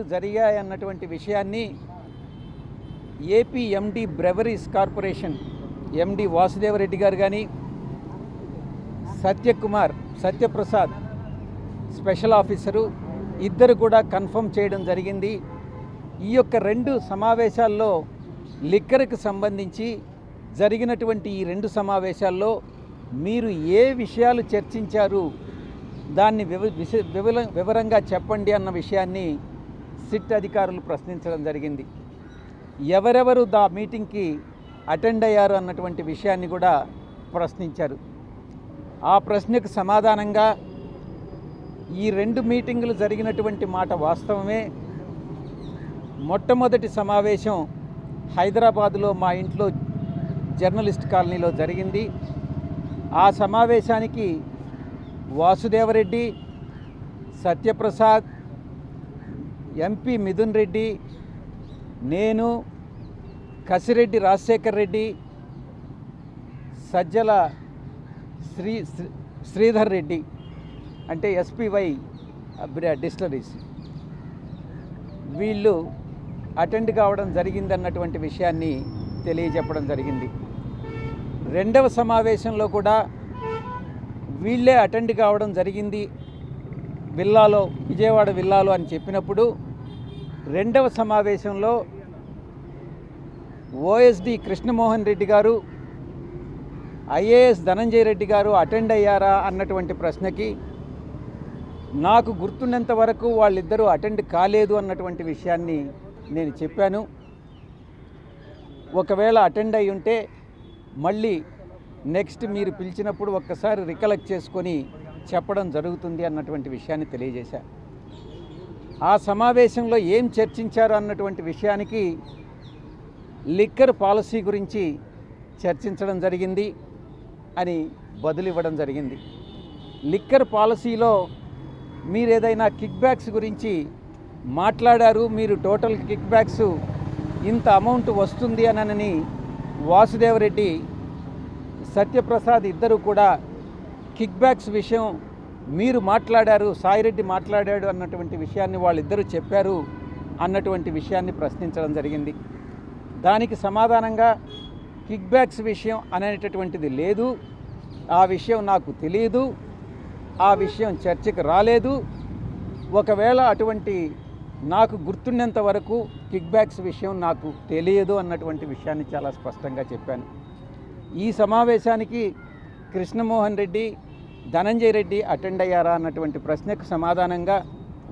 మీటింగులు జరిగాయన్నటువంటి విషయాన్ని ఏపీ ఎండి breweries corporation MD Vasudeva Reddy గారు కానీ, సత్యప్రసాద్ స్పెషల్ ఆఫీసరు ఇద్దరు కూడా కన్ఫర్మ్ చేయడం జరిగింది. ఈ యొక్క 2 సమావేశాల్లో లిక్కర్కి సంబంధించి జరిగినటువంటి ఈ 2 సమావేశాల్లో మీరు ఏ విషయాలు చర్చించారు, దాన్ని వివరంగా చెప్పండి అన్న విషయాన్ని సిట్ అధికారులు ప్రశ్నించడం జరిగింది. ఎవరెవరు దా మీటింగ్కి అటెండ్ అయ్యారు అన్నటువంటి విషయాన్ని కూడా ప్రశ్నించారు. ఆ ప్రశ్నకు సమాధానంగా ఈ 2 మీటింగులు జరిగినటువంటి మాట వాస్తవమే. మొట్టమొదటి సమావేశం హైదరాబాదులో మా ఇంట్లో జర్నలిస్ట్ కాలనీలో జరిగింది. ఆ సమావేశానికి వాసుదేవరెడ్డి, సత్యప్రసాద్, ఎంపీ మిథున్ రెడ్డి, నేను, కసిరెడ్డి రాజశేఖర్ రెడ్డి, సజ్జల శ్రీధర్ రెడ్డి అంటే ఎస్పీవై డిస్టిలరీస్ వీళ్ళు అటెండ్ కావడం జరిగిందన్నటువంటి విషయాన్ని తెలియజెప్పడం జరిగింది. 2వ సమావేశంలో కూడా వీళ్ళే అటెండ్ కావడం జరిగింది విజయవాడ విల్లాలో అని చెప్పినప్పుడు, 2వ సమావేశంలో ఓఎస్డి కృష్ణమోహన్ రెడ్డి గారు, ఐఏఎస్ ధనంజయ రెడ్డి గారు అటెండ్ అయ్యారా అన్నటువంటి ప్రశ్నకి నాకు గుర్తున్నంత వరకు వాళ్ళిద్దరూ అటెండ్ కాలేదు అన్నటువంటి విషయాన్ని నేను చెప్పాను. ఒకవేళ అటెండ్ అయి ఉంటే మళ్ళీ నెక్స్ట్ మీరు పిలిచినప్పుడు ఒక్కసారి రికలెక్ట్ చేసుకొని చెప్పడం జరుగుతుంది అన్నటువంటి విషయాన్ని తెలియజేశా. ఆ సమావేశంలో ఏం చర్చించారు అన్నటువంటి విషయానికి లిక్కర్ పాలసీ గురించి చర్చించడం జరిగింది అని బదులివ్వడం జరిగింది. లిక్కర్ పాలసీలో మీరు ఏదైనా కిక్ బ్యాక్స్ గురించి మాట్లాడారు, మీరు టోటల్ కిక్ బ్యాక్స్ ఇంత అమౌంట్ వస్తుంది అనని వాసుదేవరెడ్డి, సత్యప్రసాద్ ఇద్దరు కూడా కిక్ బ్యాక్స్ విషయం మీరు మాట్లాడారు, సాయిరెడ్డి మాట్లాడాడు అన్నటువంటి విషయాన్ని వాళ్ళిద్దరూ చెప్పారు అన్నటువంటి విషయాన్ని ప్రశ్నించడం జరిగింది. దానికి సమాధానంగా కిక్ బ్యాక్స్ విషయం అనేటటువంటిది లేదు, ఆ విషయం నాకు తెలియదు, ఆ విషయం చర్చకు రాలేదు, ఒకవేళ అటువంటి నాకు గుర్తున్నంత వరకు కిక్ బ్యాక్స్ విషయం నాకు తెలియదు అన్నటువంటి విషయాన్ని చాలా స్పష్టంగా చెప్పాను. ఈ సమావేశానికి కృష్ణమోహన్ రెడ్డి, ధనంజయ రెడ్డి అటెండ్ అయ్యారా అన్నటువంటి ప్రశ్నకు సమాధానంగా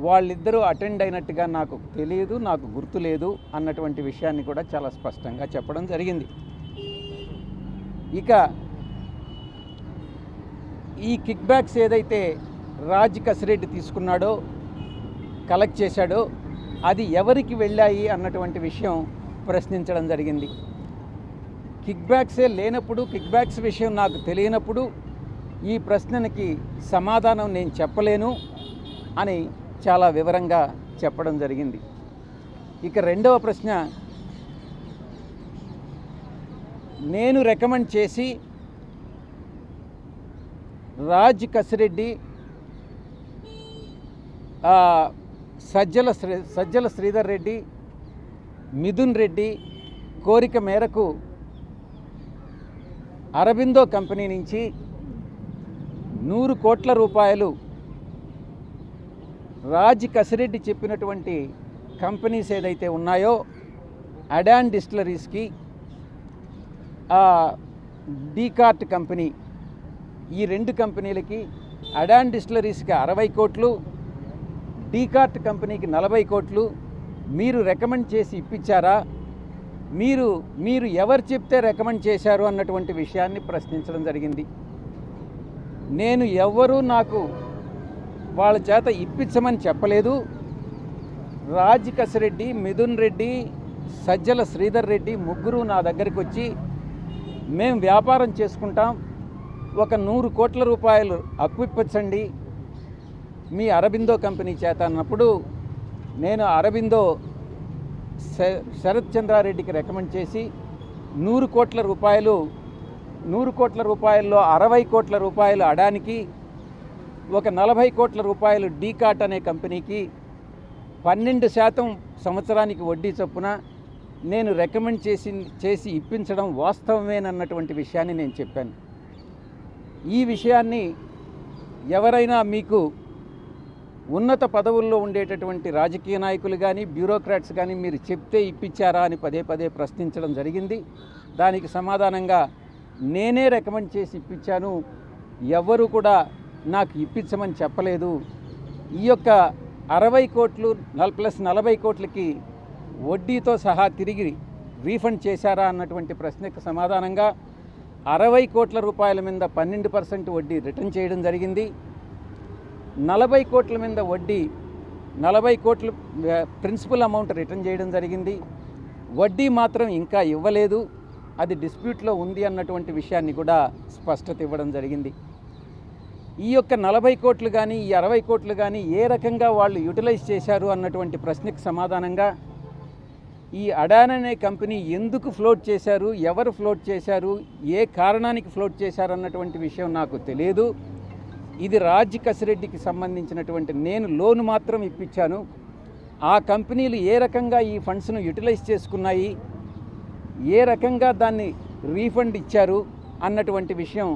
వాళ్ళిద్దరూ అటెండ్ అయినట్టుగా నాకు తెలియదు, నాకు గుర్తులేదు అన్నటువంటి విషయాన్ని కూడా చాలా స్పష్టంగా చెప్పడం జరిగింది. ఇక ఈ కిక్ బ్యాక్స్ ఏదైతే రాజ్ కసిరెడ్డి తీసుకున్నాడో, కలెక్ట్ చేశాడో, అది ఎవరికి వెళ్ళాయి అన్నటువంటి విషయం ప్రశ్నించడం జరిగింది. కిక్ బ్యాక్సే లేనప్పుడు, కిక్ బ్యాక్స్ విషయం నాకు తెలియనప్పుడు ఈ ప్రశ్నకి సమాధానం నేను చెప్పలేను అని చాలా వివరంగా చెప్పడం జరిగింది. ఇక 2వ ప్రశ్న, నేను రికమెండ్ చేసి రాజ్ కసిరెడ్డి, సజ్జల శ్రీధర్ రెడ్డి, మిథున్ రెడ్డి కోరిక మేరకు అరబిందో కంపెనీ నుంచి 100 కోట్ల రూపాయలు రాజ్ కసిరెడ్డి చెప్పినటువంటి కంపెనీస్ ఏదైతే ఉన్నాయో అడాన్ డిస్టిలరీస్కి, డీకార్ట్ కంపెనీ, ఈ 2 కంపెనీలకి, అడాన్ డిస్టిలరీస్కి 60 కోట్లు, డీకార్ట్ కంపెనీకి 40 కోట్లు మీరు రికమెండ్ చేసి ఇప్పించారా, మీరు ఎవరు చెప్తే రికమెండ్ చేశారు అన్నటువంటి విషయాన్ని ప్రశ్నించడం జరిగింది. నేను ఎవ్వరూ నాకు వాళ్ళ చేత ఇప్పించమని చెప్పలేదు. రాజ్ కసిరెడ్డి, మిథున్ రెడ్డి, సజ్జల శ్రీధర్ రెడ్డి ముగ్గురు నా దగ్గరికి వచ్చి మేము వ్యాపారం చేసుకుంటాం, ఒక 100 కోట్ల రూపాయలు అప్పు ఇప్పించండి మీ అరబిందో కంపెనీ చేత అన్నప్పుడు నేను అరబిందో శరత్ చంద్రారెడ్డికి రికమెండ్ చేసి 100 కోట్ల రూపాయలు, 100 కోట్ల రూపాయల్లో 60 కోట్ల రూపాయలు అడానికి, ఒక 40 కోట్ల రూపాయలు డీకాట్ అనే కంపెనీకి, 12% సంవత్సరానికి వడ్డీ చొప్పున నేను రికమెండ్ చేసి ఇప్పించడం వాస్తవమేనన్నటువంటి విషయాన్ని నేను చెప్పాను. ఈ విషయాన్ని ఎవరైనా మీకు ఉన్నత పదవుల్లో ఉండేటటువంటి రాజకీయ నాయకులు కానీ బ్యూరోక్రాట్స్ కానీ మీరు చెప్తే ఇప్పించారా అని పదే పదే ప్రశ్నించడం జరిగింది. దానికి సమాధానంగా నేనే రికమెండ్ చేసి ఇప్పించాను, ఎవరు కూడా నాకు ఇప్పించమని చెప్పలేదు. ఈ యొక్క 60 కోట్లు ప్లస్ 40 కోట్లకి వడ్డీతో సహా తిరిగి రీఫండ్ చేశారా అన్నటువంటి ప్రశ్నకు సమాధానంగా 60 కోట్ల రూపాయల మీద 12% వడ్డీ రిటర్న్ చేయడం జరిగింది. 40 కోట్ల మీద వడ్డీ 40 కోట్ల ప్రిన్సిపల్ అమౌంట్ రిటర్న్ చేయడం జరిగింది. వడ్డీ మాత్రం ఇంకా ఇవ్వలేదు, అది డిస్ప్యూట్లో ఉంది అన్నటువంటి విషయాన్ని కూడా స్పష్టత ఇవ్వడం జరిగింది. ఈ యొక్క 40 కోట్లు కానీ ఈ 60 కోట్లు కానీ ఏ రకంగా వాళ్ళు యూటిలైజ్ చేశారు అన్నటువంటి ప్రశ్నకు సమాధానంగా ఈ అడానీ అనే కంపెనీ ఎందుకు ఫ్లోట్ చేశారు, ఎవరు ఫ్లోట్ చేశారు, ఏ కారణానికి ఫ్లోట్ చేశారు అన్నటువంటి విషయం నాకు తెలియదు. ఇది రాజ్ కసిరెడ్డికి సంబంధించినటువంటి, నేను లోన్ మాత్రం ఇప్పించాను. ఆ కంపెనీలు ఏ రకంగా ఈ ఫండ్స్ను యూటిలైజ్ చేసుకున్నాయి, ఏ రకంగా దాన్ని రీఫండ్ ఇచ్చారు అన్నటువంటి విషయం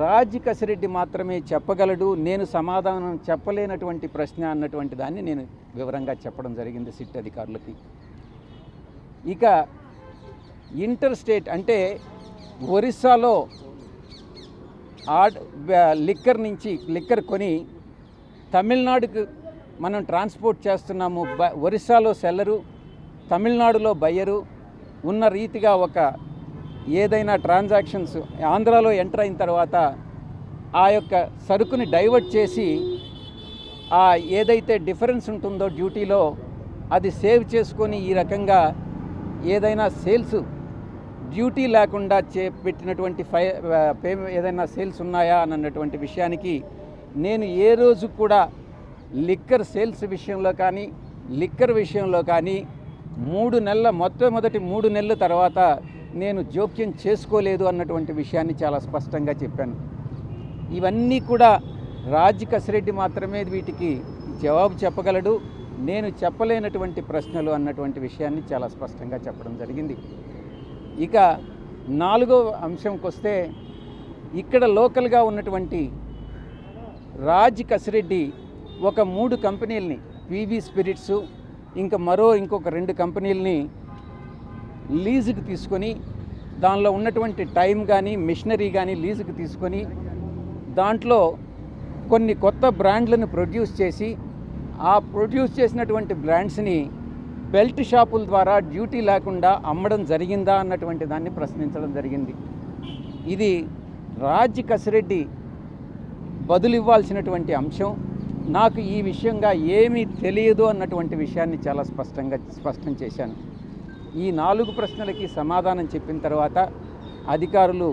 రాజ్ కసిరెడ్డి మాత్రమే చెప్పగలడు. నేను సమాధానం చెప్పలేనటువంటి ప్రశ్న అన్నటువంటి దాన్ని నేను వివరంగా చెప్పడం జరిగింది సిట్ అధికారులకి. ఇక ఇంటర్ స్టేట్ అంటే ఒరిస్సాలో లిక్కర్ కొని తమిళనాడుకు మనం ట్రాన్స్పోర్ట్ చేస్తున్నాము. ఒరిస్సాలో సెల్లరు, తమిళనాడులో బయ్యరు ఉన్న రీతిగా ఒక ఏదైనా ట్రాన్సాక్షన్స్ ఆంధ్రాలో ఎంటర్ అయిన తర్వాత ఆ యొక్క సరుకుని డైవర్ట్ చేసి ఆ ఏదైతే డిఫరెన్స్ ఉంటుందో డ్యూటీలో అది సేవ్ చేసుకొని ఈ రకంగా ఏదైనా సేల్స్ డ్యూటీ లేకుండా పెట్టినటువంటి ఏదైనా సేల్స్ ఉన్నాయా అన్నటువంటి విషయానికి నేను ఏ రోజు కూడా లిక్కర్ సేల్స్ విషయంలో కానీ లిక్కర్ విషయంలో కానీ మొట్టమొదటి 3 నెలల తర్వాత నేను జోక్యం చేసుకోలేదు అన్నటువంటి విషయాన్ని చాలా స్పష్టంగా చెప్పాను. ఇవన్నీ కూడా రాజ్ కసిరెడ్డి మాత్రమే వీటికి జవాబు చెప్పగలడు, నేను చెప్పలేనటువంటి ప్రశ్నలు అన్నటువంటి విషయాన్ని చాలా స్పష్టంగా చెప్పడం జరిగింది. ఇక 4వ అంశంకి వస్తే, ఇక్కడ లోకల్గా ఉన్నటువంటి రాజ్ కసిరెడ్డి ఒక 3 కంపెనీలని పీవీ స్పిరిట్స్ ఇంకొక 2 కంపెనీలని లీజుకి తీసుకొని దానిలో ఉన్నటువంటి టైం కానీ మిషనరీ కానీ లీజుకి తీసుకొని దాంట్లో కొన్ని కొత్త బ్రాండ్లను ప్రొడ్యూస్ చేసి ఆ ప్రొడ్యూస్ చేసినటువంటి బ్రాండ్స్ని బెల్ట్ షాపుల ద్వారా డ్యూటీ లేకుండా అమ్మడం జరిగిందా అన్నటువంటి దాన్ని ప్రశ్నించడం జరిగింది. ఇది రాజ్ కసిరెడ్డి బదులివ్వాల్సినటువంటి అంశం. నాకు ఈ విషయంగా ఏమీ తెలియదు అన్నటువంటి విషయాన్ని చాలా స్పష్టం చేశాను. ఈ 4 ప్రశ్నలకి సమాధానం చెప్పిన తర్వాత అధికారులు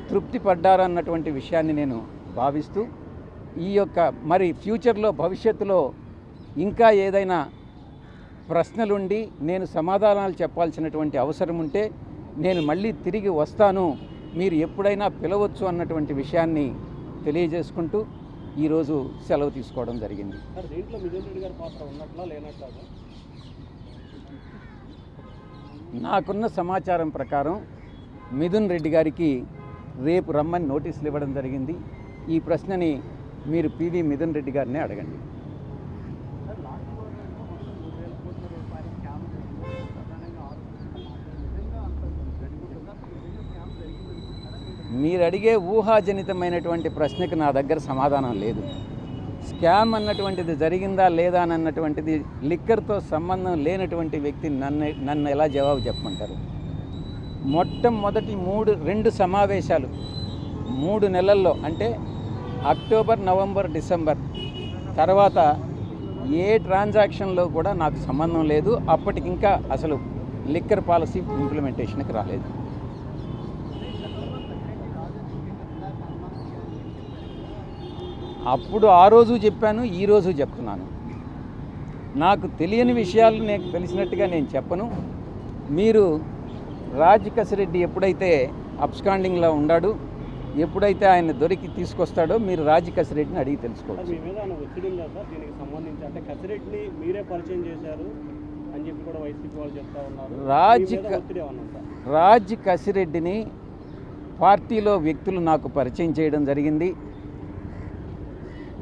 తృప్తి పడ్డారన్నటువంటి విషయాన్ని నేను భావిస్తూ, ఈ యొక్క మరి ఫ్యూచర్లో భవిష్యత్తులో ఇంకా ఏదైనా ప్రశ్నలుండి నేను సమాధానాలు చెప్పాల్సినటువంటి అవసరం ఉంటే నేను మళ్ళీ తిరిగి వస్తాను, మీరు ఎప్పుడైనా పిలవచ్చు అన్నటువంటి విషయాన్ని తెలియజేసుకుంటూ ఈరోజు సెలవు తీసుకోవడం జరిగింది. నాకున్న సమాచారం ప్రకారం మిథున్ రెడ్డి గారికి రేపు రమ్మని నోటీసులు ఇవ్వడం జరిగింది. ఈ ప్రశ్నని మీరు పివి మిథున్ రెడ్డి గారినే అడగండి. మీరు అడిగే ఊహాజనితమైనటువంటి ప్రశ్నకు నా దగ్గర సమాధానం లేదు. స్కామ్ అన్నటువంటిది జరిగిందా లేదా అన్నటువంటిది లిక్కర్తో సంబంధం లేనటువంటి వ్యక్తి నన్ను ఎలా జవాబు చెప్పమంటారు? మొట్టమొదటి 2 సమావేశాలు 3 నెలల్లో, అంటే అక్టోబర్, నవంబర్, డిసెంబర్ తర్వాత ఏ ట్రాన్సాక్షన్లో కూడా నాకు సంబంధం లేదు. అప్పటికింకా అసలు లిక్కర్ పాలసీ ఇంప్లిమెంటేషన్కి రాలేదు. అప్పుడు ఆ రోజు చెప్పాను, ఈరోజు చెప్తున్నాను. నాకు తెలియని విషయాలు నాకు తెలిసినట్టుగా నేను చెప్పను. మీరు రాజ్ కసిరెడ్డి ఎప్పుడైతే అబ్స్కాండింగ్లో ఉన్నాడు, ఎప్పుడైతే ఆయన దొరికి తీసుకొస్తాడో మీరు రాజీ కసిరెడ్డిని అడిగి తెలుసుకోవచ్చు. మీ మీద ఒత్తిడి ఉందా సార్ దీనికి సంబంధించి? అంటే కసిరెడ్డిని మీరే పరిచయం చేశారు అని చెప్పి కూడా వైసీపీ వాళ్ళు చెప్తా ఉన్నారు. రాజ్ కసిరెడ్డిని పార్టీలో వ్యక్తులు నాకు పరిచయం చేయడం జరిగింది.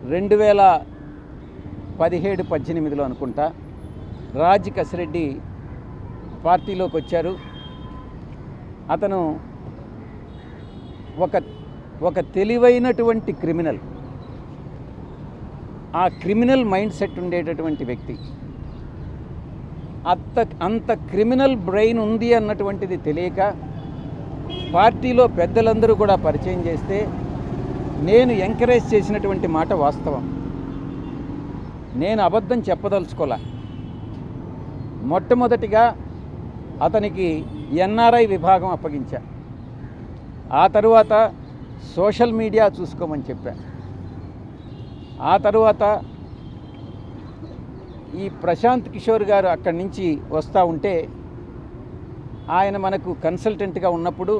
2017-18లో అనుకుంటా రాజ్ కసిరెడ్డి పార్టీలోకి వచ్చారు. అతను ఒక తెలివైనటువంటి క్రిమినల్, ఆ క్రిమినల్ మైండ్ సెట్ ఉండేటటువంటి వ్యక్తి. అంత క్రిమినల్ బ్రెయిన్ ఉంది అన్నటువంటిది తెలియక పార్టీలో పెద్దలందరూ కూడా పరిచయం చేస్తే నేను ఎంకరేజ్ చేసినటువంటి మాట వాస్తవం. నేను అబద్ధం చెప్పదలుచుకోలే. మొట్టమొదటిగా అతనికి ఎన్ఆర్ఐ విభాగం అప్పగించా. ఆ తరువాత సోషల్ మీడియా చూసుకోమని చెప్పా. ఆ తరువాత ఈ ప్రశాంత్ కిషోర్ గారు అక్కడి నుంచి వస్తూ ఉంటే ఆయన మనకు కన్సల్టెంట్గా ఉన్నప్పుడు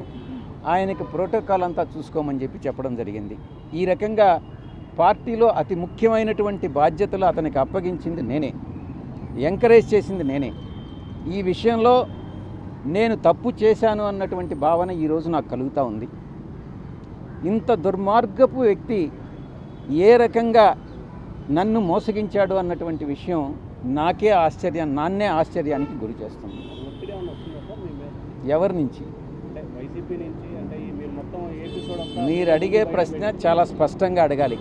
ఆయనకు ప్రోటోకాల్ అంతా చూసుకోమని చెప్పడం జరిగింది. ఈ రకంగా పార్టీలో అతి ముఖ్యమైనటువంటి బాధ్యతలు అతనికి అప్పగించింది నేనే, ఎంకరేజ్ చేసింది నేనే. ఈ విషయంలో నేను తప్పు చేశాను అన్నటువంటి భావన ఈరోజు నాకు కలుగుతూ ఉంది. ఇంత దుర్మార్గపు వ్యక్తి ఏ రకంగా నన్ను మోసగించాడు అన్నటువంటి విషయం నాన్నే ఆశ్చర్యానికి గురి చేస్తుంది. ఎవరి నుంచి? మీరు అడిగే ప్రశ్న చాలా స్పష్టంగా అడగాలి.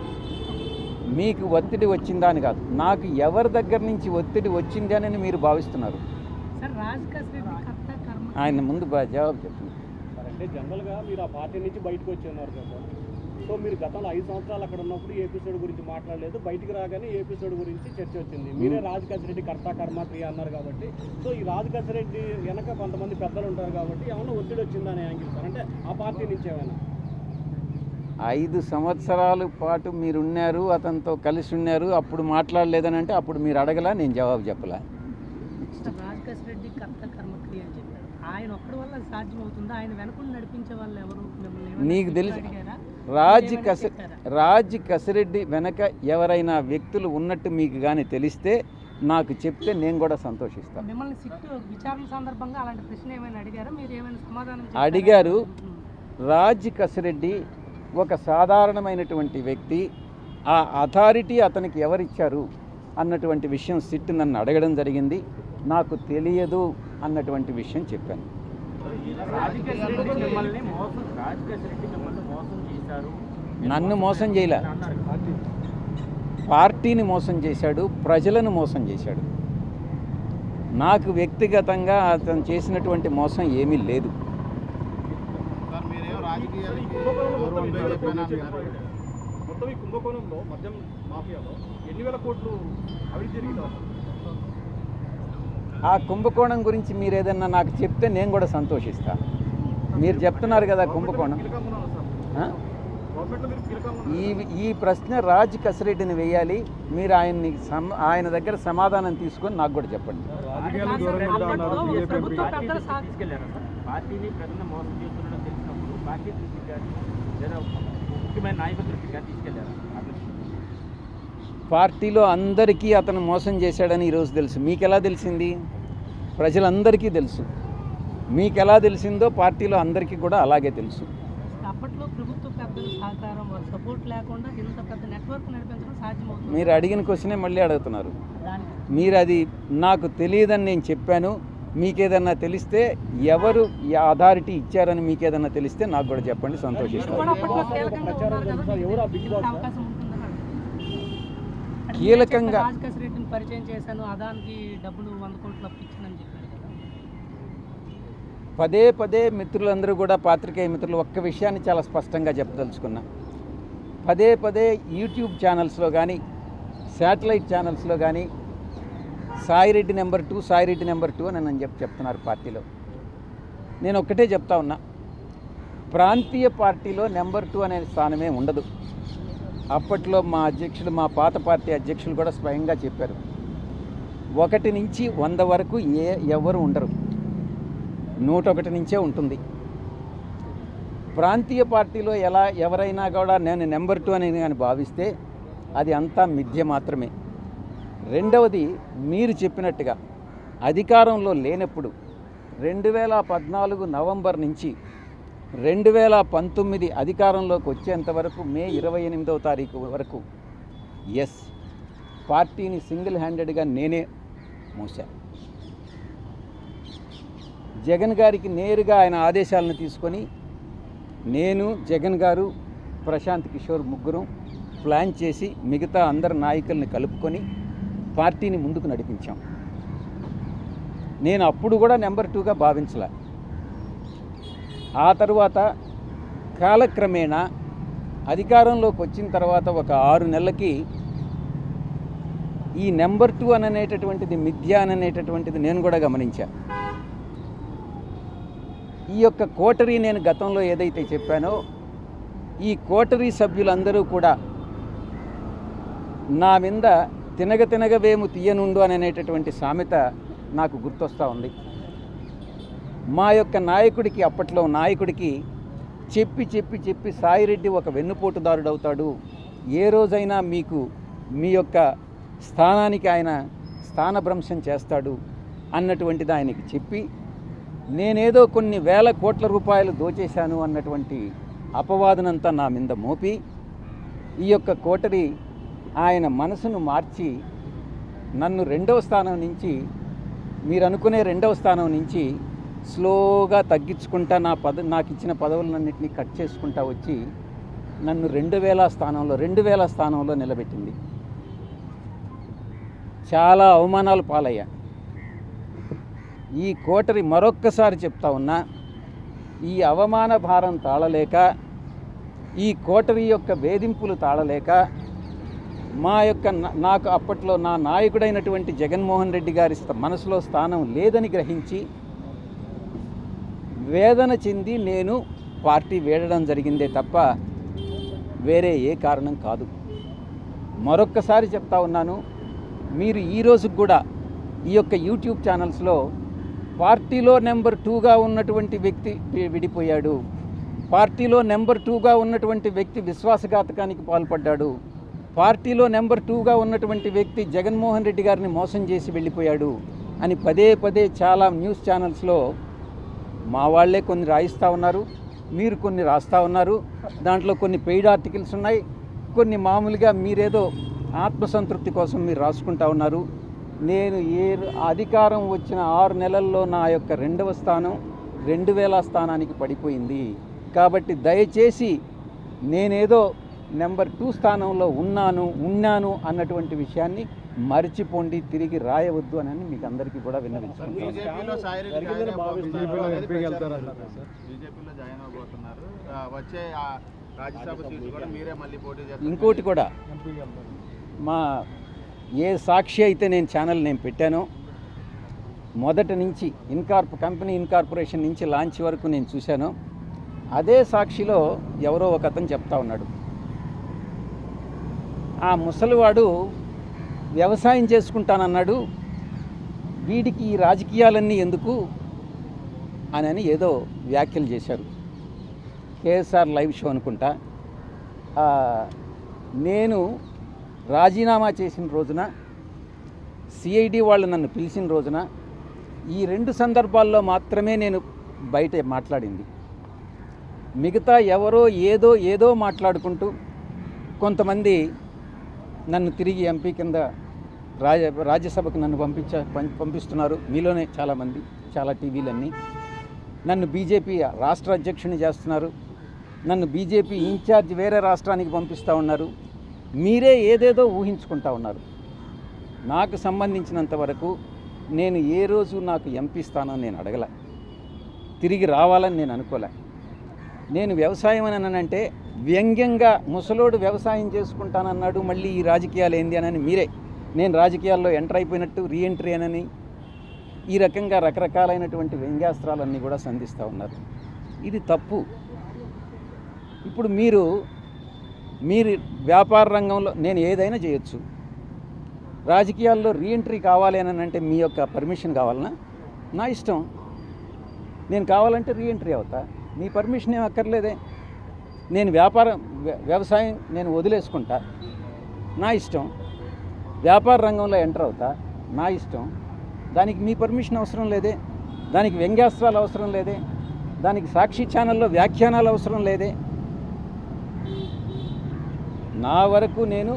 మీకు ఒత్తిడి వచ్చిందా అని కాదు, నాకు ఎవరి దగ్గర నుంచి ఒత్తిడి వచ్చింది అని మీరు భావిస్తున్నారు? ఆయన ముందు జవాబు చెప్తున్నారు. అంటే జనరల్గా మీరు ఆ పార్టీ నుంచి బయటకు వచ్చి ఉన్నారు కదా, సో మీరు గతంలో 5 సంవత్సరాలు అక్కడ ఉన్నప్పుడు ఎపిసోడ్ గురించి మాట్లాడలేదు, బయటికి రాగానే ఎపిసోడ్ గురించి చర్చ వచ్చింది. మీరే రాజ్ కసిరెడ్డి కర్త కర్మ క్రియ అన్నారు కాబట్టి, సో ఈ రాజ్ కసిరెడ్డి వెనక కొంతమంది పెద్దలు ఉంటారు కాబట్టి ఏమన్నా ఒత్తిడి వచ్చిందని యాంగిల్ సార్, అంటే ఆ పార్టీ నుంచి ఏమైనా? 5 సంవత్సరాల పాటు మీరున్నారు, అతనితో కలిసి ఉన్నారు, అప్పుడు మాట్లాడలేదని అంటే అప్పుడు మీరు అడగలా, నేను జవాబు చెప్పలా. రాజ్ కసిరెడ్డి కర్త కర్మ క్రియ అని చెప్పారు. ఆయన ఒక్కడి వల్ల సాధ్యమవుతుందా? ఆయన వెనకుండా నడిపించే వాళ్ళు ఎవరు? నీకు తెలుసు, రాజ్ కసిరెడ్డి వెనక ఎవరైనా వ్యక్తులు ఉన్నట్టు మీకు కానీ తెలిస్తే నాకు చెప్తే నేను కూడా సంతోషిస్తాను. మిమ్మల్ని విచారణ సందర్భంగా అలాంటి ప్రశ్న ఏమైనా అడిగారా? మీరు ఏమైనా సమాధానం అడిగారు. రాజ్ కసిరెడ్డి ఒక సాధారణమైనటువంటి వ్యక్తి. ఆ అథారిటీ అతనికి ఎవరిచ్చారు అన్నటువంటి విషయం సిట్ నన్ను అడగడం జరిగింది. నాకు తెలియదు అన్నటువంటి విషయం చెప్పాను. నన్ను మోసం చేయలే, పార్టీని మోసం చేశాడు, ప్రజలను మోసం చేశాడు. నాకు వ్యక్తిగతంగా అతను చేసినటువంటి మోసం ఏమీ లేదు. ఆ కుంభకోణం గురించి మీరు ఏదన్నా నాకు చెప్తే నేను కూడా సంతోషిస్తాను. మీరు చెప్తున్నారు కదా కుంభకోణం. ఈ ప్రశ్న రాజ్ కసిరెడ్డిని వేయాలి. మీరు ఆయన దగ్గర సమాధానం తీసుకొని నాకు కూడా చెప్పండి. పార్టీలో అందరికీ అతను మోసం చేశాడని ఈరోజు తెలుసు. మీకు ఎలా తెలిసింది? ప్రజలందరికీ తెలుసు. మీకు ఎలా తెలిసిందో పార్టీలో అందరికీ కూడా అలాగే తెలుసు. అప్పట్లో ప్రభుత్వ పెద్దల సహకారం, సపోర్ట్ లేకుండా ఇంత పెద్ద నెట్వర్క్ నడిపించడం సాధ్యమవుతుంది. మీరు అడిగిన క్వశ్చనే మళ్ళీ అడుగుతున్నారు. మీరు అది నాకు తెలియదని నేను చెప్పాను. మీకేదన్నా తెలిస్తే ఎవరు అథారిటీ ఇచ్చారని మీకేదన్నా తెలిస్తే నాకు కూడా చెప్పండి, సంతోషిస్తాను. కీలకంగా రాజ్ కసిరెడ్డిని పరిచయం చేశాను, అదానికి డబ్బులు 100 కోట్లు అప్పించానని చెప్పారు కదా. పదే మిత్రులందరూ కూడా, పాత్రికేయ మిత్రులు, ఒక్క విషయాన్ని చాలా స్పష్టంగా చెప్పదలుచుకున్నా. పదే యూట్యూబ్ ఛానల్స్లో కానీ, శాటిలైట్ ఛానల్స్లో కానీ సాయిరెడ్డి నెంబర్ 2 సాయిరెడ్డి నెంబర్ 2 అని నన్ను చెప్తున్నారు పార్టీలో. నేను ఒక్కటే చెప్తా ఉన్నా, ప్రాంతీయ పార్టీలో నెంబర్ 2 అనే స్థానమే ఉండదు. అప్పట్లో మా అధ్యక్షులు, మా పాత పార్టీ అధ్యక్షులు కూడా స్వయంగా చెప్పారు, 1 నుంచి 100 వరకు ఎవరు ఉండరు, 101 నుంచే ఉంటుంది. ప్రాంతీయ పార్టీలో ఎవరైనా కూడా నేను నెంబర్ 2 అని కానీ భావిస్తే అది అంతా మిథ్య మాత్రమే. రెండవది, మీరు చెప్పినట్టుగా అధికారంలో లేనప్పుడు 2014 నవంబర్ నుంచి 2019 అధికారంలోకి వచ్చేంత వరకు మే 28వ తారీఖు వరకు పార్టీని సింగిల్ హ్యాండెడ్గా నేనే మోసా. జగన్ గారికి నేరుగా ఆయన ఆదేశాలను తీసుకొని నేను, జగన్ గారు, ప్రశాంత్ కిషోర్ ముగ్గురు ప్లాన్ చేసి మిగతా అందరు నాయకుల్ని కలుపుకొని పార్టీని ముందుకు నడిపించాం. నేను అప్పుడు కూడా నెంబర్ 2గా భావించలే. ఆ తరువాత కాలక్రమేణా అధికారంలోకి వచ్చిన తర్వాత ఒక 6 నెలలకి ఈ నెంబర్ 2 అనేటటువంటిది మిథ్య అనేటటువంటిది నేను కూడా గమనించా. ఈ యొక్క కోటరీ నేను గతంలో ఏదైతే చెప్పానో ఈ కోటరీ సభ్యులందరూ కూడా నా మీద తినగవేము తీయనుండు అనేటటువంటి సామెత నాకు గుర్తొస్తూ ఉంది. మా యొక్క నాయకుడికి, అప్పట్లో నాయకుడికి చెప్పి సాయిరెడ్డి ఒక వెన్నుపోటుదారుడు అవుతాడు, ఏ రోజైనా మీకు మీ యొక్క స్థానానికి ఆయన స్థానభ్రంశం చేస్తాడు అన్నటువంటిది ఆయనకి చెప్పి నేనేదో కొన్ని వేల కోట్ల రూపాయలు దోచేశాను అన్నటువంటి అపవాదనంతా నా మీద మోపి ఈ యొక్క కోటరీ ఆయన మనసును మార్చి నన్ను 2వ స్థానం నుంచి, మీరు అనుకునే 2వ స్థానం నుంచి స్లోగా తగ్గించుకుంటా నాకు ఇచ్చిన పదవులన్నింటినీ కట్ చేసుకుంటా వచ్చి నన్ను 2000 స్థానంలో నిలబెట్టింది. చాలా అవమానాలు పాలయ్యా. ఈ కోటరీ మరొక్కసారి చెప్తా ఉన్నా, ఈ అవమాన భారం తాళలేక, ఈ కోటరీ యొక్క వేధింపులు తాళలేక నాకు అప్పట్లో నా నాయకుడైనటువంటి జగన్మోహన్ రెడ్డి గారి మనసులో స్థానం లేదని గ్రహించి వేదన చెంది నేను పార్టీ వీడడం జరిగిందే తప్ప వేరే ఏ కారణం కాదు. మరొక్కసారి చెప్తా ఉన్నాను, మీరు ఈ రోజుకు కూడా ఈ యొక్క యూట్యూబ్ ఛానల్స్లో పార్టీలో నెంబర్ 2గా ఉన్నటువంటి వ్యక్తి విడిపోయాడు, పార్టీలో నెంబర్ 2గా ఉన్నటువంటి వ్యక్తి విశ్వాసఘాతకానికి పాల్పడ్డాడు, పార్టీలో నెంబర్ 2గా ఉన్నటువంటి వ్యక్తి జగన్మోహన్ రెడ్డి గారిని మోసం చేసి వెళ్ళిపోయాడు అని పదే చాలా న్యూస్ ఛానల్స్లో మా వాళ్ళే కొన్ని రాయిస్తూ ఉన్నారు, మీరు కొన్ని రాస్తూ ఉన్నారు. దాంట్లో కొన్ని పెయిడ్ ఆర్టికల్స్ ఉన్నాయి, కొన్ని మామూలుగా మీరేదో ఆత్మసంతృప్తి కోసం మీరు రాసుకుంటా ఉన్నారు. నేను అధికారం వచ్చిన 6 నెలల్లో నా యొక్క 2వ స్థానం 2000 స్థానానికి పడిపోయింది. కాబట్టి దయచేసి నేనేదో నెంబర్ 2 స్థానంలో ఉన్నాను అన్నటువంటి విషయాన్ని మర్చిపోండి, తిరిగి రాయవద్దు అని మీకు అందరికీ కూడా విన్నవించుకుంటున్నాను. ఇంకోటి కూడా, మా ఏ సాక్షి అయితే నేను ఛానల్ పెట్టానో మొదటి నుంచి కంపెనీ ఇన్కార్పొరేషన్ నుంచి లాంచ్ వరకు నేను చూశాను. అదే సాక్షిలో ఎవరో ఒక అతను చెప్తా ఉన్నాడు, ఆ ముసలివాడు వ్యవసాయం చేసుకుంటానన్నాడు, వీడికి ఈ రాజకీయాలన్నీ ఎందుకు అని ఏదో వ్యాఖ్యలు చేశారు. కేఎస్ఆర్ లైవ్ షో అనుకుంటా. నేను రాజీనామా చేసిన రోజున, సిఐడి వాళ్ళు నన్ను పిలిచిన రోజున ఈ 2 సందర్భాల్లో మాత్రమే నేను బయట మాట్లాడింది. మిగతా ఎవరో ఏదో మాట్లాడుకుంటూ కొంతమంది నన్ను తిరిగి ఎంపీ కింద రాజ్యసభకు నన్ను పంపిస్తున్నారు. మీలోనే చాలామంది, చాలా టీవీలన్నీ నన్ను బీజేపీ రాష్ట్ర అధ్యక్షుని చేస్తున్నారు, నన్ను బీజేపీ ఇన్ఛార్జ్ వేరే రాష్ట్రానికి పంపిస్తూ ఉన్నారు. మీరే ఏదేదో ఊహించుకుంటా ఉన్నారు. నాకు సంబంధించినంత వరకు నేను ఏ రోజు నాకు ఎంపీ స్థానం నేను అడగలే, తిరిగి రావాలని నేను అనుకోలే. నేను వ్యవసాయం అని అనంటే వ్యంగ్యంగా ముసలోడు వ్యవసాయం చేసుకుంటానన్నాడు, మళ్ళీ ఈ రాజకీయాలు ఏంది అని మీరే నేను రాజకీయాల్లో ఎంటర్ అయిపోయినట్టు రీఎంట్రీ అని ఈ రకంగా రకరకాలైనటువంటి వ్యంగ్యాస్త్రాలన్నీ కూడా సంధిస్తూ ఉన్నారు. ఇది తప్పు. ఇప్పుడు మీరు వ్యాపార రంగంలో నేను ఏదైనా చేయొచ్చు, రాజకీయాల్లో రీఎంట్రీ కావాలి అని అంటే మీ యొక్క పర్మిషన్ కావాలన్నా నా ఇష్టం, నేను కావాలంటే రీఎంట్రీ అవుతా. మీ పర్మిషన్ ఏం అక్కర్లేదే. నేను వ్యవసాయం నేను వదిలేసుకుంటా, నా ఇష్టం. వ్యాపార రంగంలో ఎంటర్ అవుతా, నా ఇష్టం. దానికి మీ పర్మిషన్ అవసరం లేదే, దానికి వ్యంగ్యాస్త్రాలు అవసరం లేదే, దానికి సాక్షి ఛానల్లో వ్యాఖ్యానాలు అవసరం లేదే. నా వరకు నేను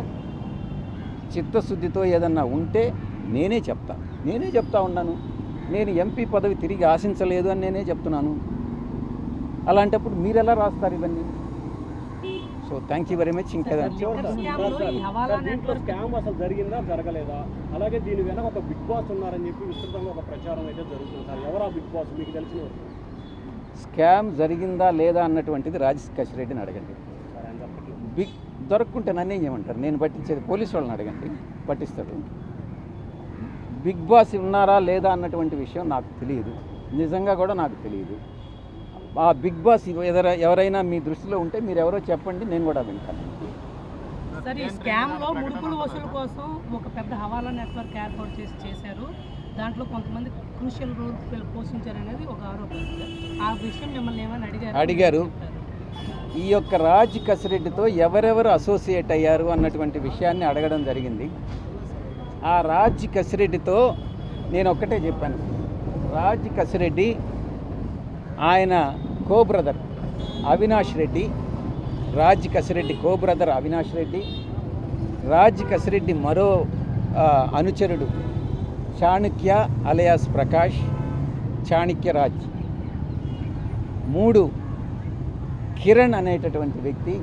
చిత్తశుద్ధితో ఏదన్నా ఉంటే నేనే చెప్తా ఉన్నాను. నేను ఎంపీ పదవి తిరిగి ఆశించలేదు అని నేనే చెప్తున్నాను. అలాంటప్పుడు మీరు ఎలా రాస్తారు ఇవన్నీ? So thank you very much. ఇంకా దీంట్లో స్కామ్ అసలు జరిగిందా జరగలేదా, అలాగే దీని వెనక ఒక బిగ్ బాస్ ఉన్నారని చెప్పి విస్తృతంగా ఒక ప్రచారం అయితే జరుగుతుంది సార్. ఎవరు ఆ బిగ్ బాస్ మీకు తెలిసిన? స్కామ్ జరిగిందా లేదా అన్నటువంటిది రాజశేఖర్ రెడ్డిని అడగండి. బిగ్ దొరక్కుంటే నన్నేం చేయమంటారు? నేను పట్టించేది పోలీసు వాళ్ళని అడగండి, పట్టిస్తాడు. బిగ్ బాస్ ఉన్నారా లేదా అన్నటువంటి విషయం నాకు తెలియదు, నిజంగా కూడా నాకు తెలియదు. ఆ బిగ్ బాస్ ఎవరైనా మీ దృష్టిలో ఉంటే మీరు ఎవరో చెప్పండి, నేను కూడా వింటాను. సరే, ఈ స్కామ్లో ముడుపులు వసూలు కోసం ఒక పెద్ద హవాలా నెట్వర్క్ ఏర్పాటు చేశారు. దాంట్లో కొంతమంది క్రూషియల్ రోల్ పోషించారనేది ఒక ఆరోపణ. ఆ విషయం మిమ్మల్ని ఏమైనా అడిగారు. ఈ యొక్క రాజ్ కసిరెడ్డితో ఎవరెవరు అసోసియేట్ అయ్యారు అన్నటువంటి విషయాన్ని అడగడం జరిగింది. ఆ రాజ్ కసిరెడ్డితో నేను ఒక్కటే చెప్పాను, రాజ్ కసిరెడ్డి ఆయన కో brother Avinash Reddy, Raj Kasireddy co brother Avinash Reddy, Raj Kasireddy మరో అనుచరుడు చాణక్య అలయాస్ ప్రకాష్, చాణక్యరాజ్, 3 కిరణ్ అనేటటువంటి వ్యక్తి,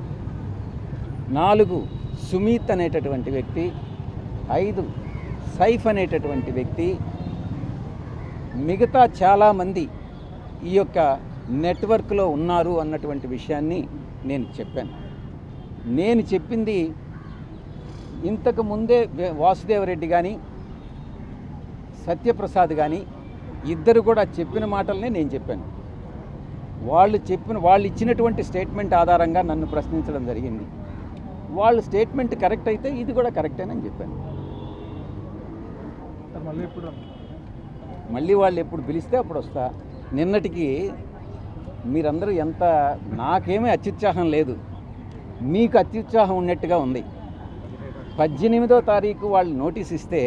4 సుమీత్ అనేటటువంటి వ్యక్తి, 5 సైఫ్ అనేటటువంటి వ్యక్తి, మిగతా చాలామంది ఈ యొక్క నెట్వర్క్లో ఉన్నారు అన్నటువంటి విషయాన్ని నేను చెప్పాను. నేను చెప్పింది ఇంతకు ముందే వాసుదేవరెడ్డి కానీ సత్యప్రసాద్ కానీ ఇద్దరు కూడా చెప్పిన మాటలనే నేను చెప్పాను. వాళ్ళు ఇచ్చినటువంటి స్టేట్మెంట్ ఆధారంగా నన్ను ప్రశ్నించడం జరిగింది. వాళ్ళ స్టేట్మెంట్ కరెక్ట్ అయితే ఇది కూడా కరెక్టేనని చెప్పాను. మళ్ళీ వాళ్ళు ఎప్పుడు పిలిస్తే అప్పుడు వస్తా. నిన్నటికి మీరందరూ నాకేమీ అత్యుత్సాహం లేదు, మీకు అత్యుత్సాహం ఉన్నట్టుగా ఉంది. 18వ తారీఖు వాళ్ళు నోటీస్ ఇస్తే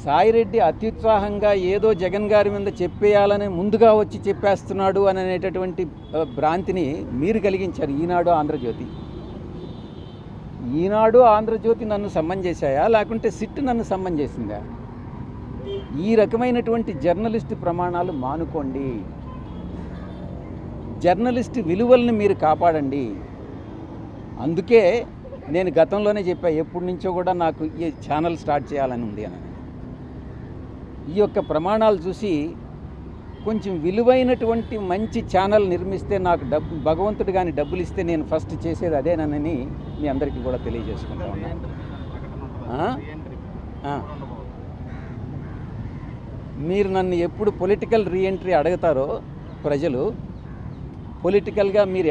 సాయిరెడ్డి అత్యుత్సాహంగా ఏదో జగన్ గారి మీద చెప్పేయాలని ముందుగా వచ్చి చెప్పేస్తున్నాడు అని అనేటటువంటి భ్రాంతిని మీరు కలిగించారు. ఈనాడు ఆంధ్రజ్యోతి నన్ను సమ్మన్ చేశాయా, లేకుంటే సిట్ నన్ను సమ్మన్ చేసిందా? ఈ రకమైనటువంటి జర్నలిస్ట్ ప్రమాణాలు మానుకోండి. జర్నలిస్ట్ విలువల్ని మీరు కాపాడండి. అందుకే నేను గతంలోనే చెప్పా, ఎప్పటి నుంచో కూడా నాకు ఈ ఛానల్ స్టార్ట్ చేయాలని ఉంది అని. ఈ యొక్క ప్రమాణాలు చూసి కొంచెం విలువైనటువంటి మంచి ఛానల్ నిర్మిస్తే నాకు భగవంతుడు కానీ డబ్బులు ఇస్తే నేను ఫస్ట్ చేసేది అదేనని మీ అందరికీ కూడా తెలియజేసుకుంటా ఉన్నాను. మీరు నన్ను ఎప్పుడు పొలిటికల్ రీఎంట్రీ అడుగుతారో ప్రజలు, పొలిటికల్గా మీరు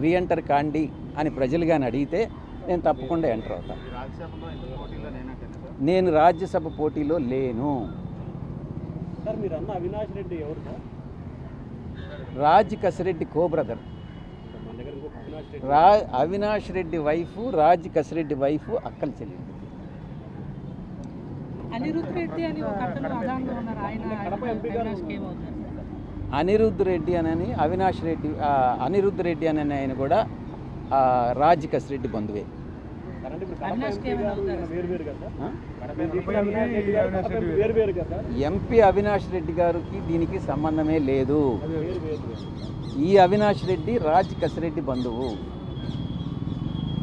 రీఎంటర్ కాండి అని ప్రజలు కానీ అడిగితే నేను తప్పకుండా ఎంటర్ అవుతాను. నేను రాజ్యసభ పోటీలో లేను. సార్, మీరు అన్న అవినాష్ రెడ్డి ఎవరు sir? Raj Kasireddy co brother. Avinash Reddy wife, Raj Kasireddy wife అక్కల చెల్లి. అనిరుద్ధ్ రెడ్డి అని ఒక అతను అదాంలో ఉన్నారు, అనిరుద్ధ్ రెడ్డి అని అవినాష్ రెడ్డి, అనిరుద్ధ్ రెడ్డి అని ఆయన కూడా రాజ్ కసిరెడ్డి బంధువే. ఎంపీ అవినాష్ రెడ్డి గారికి దీనికి సంబంధమే లేదు. ఈ అవినాష్ రెడ్డి రాజ్ కసిరెడ్డి బంధువు.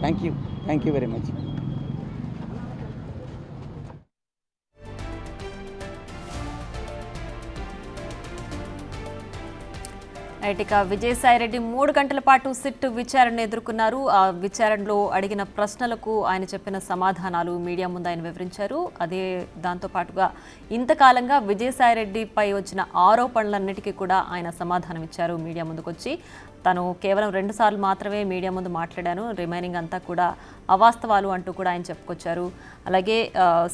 Thank you very much. ఇక విజయసాయిరెడ్డి 3 గంటల పాటు సిట్ విచారణ ఎదుర్కొన్నారు. ఆ విచారణలో అడిగిన ప్రశ్నలకు ఆయన చెప్పిన సమాధానాలు మీడియా ముందు ఆయన వివరించారు. అదే దాంతోపాటుగా ఇంతకాలంగా విజయసాయిరెడ్డిపై వచ్చిన ఆరోపణలన్నిటికీ కూడా ఆయన సమాధానం ఇచ్చారు మీడియా ముందుకొచ్చి. తను కేవలం 2 సార్లు మాత్రమే మీడియా ముందు మాట్లాడాను, రిమైనింగ్ అంతా కూడా అవాస్తవాలు అంటూ కూడా ఆయన చెప్పుకొచ్చారు. అలాగే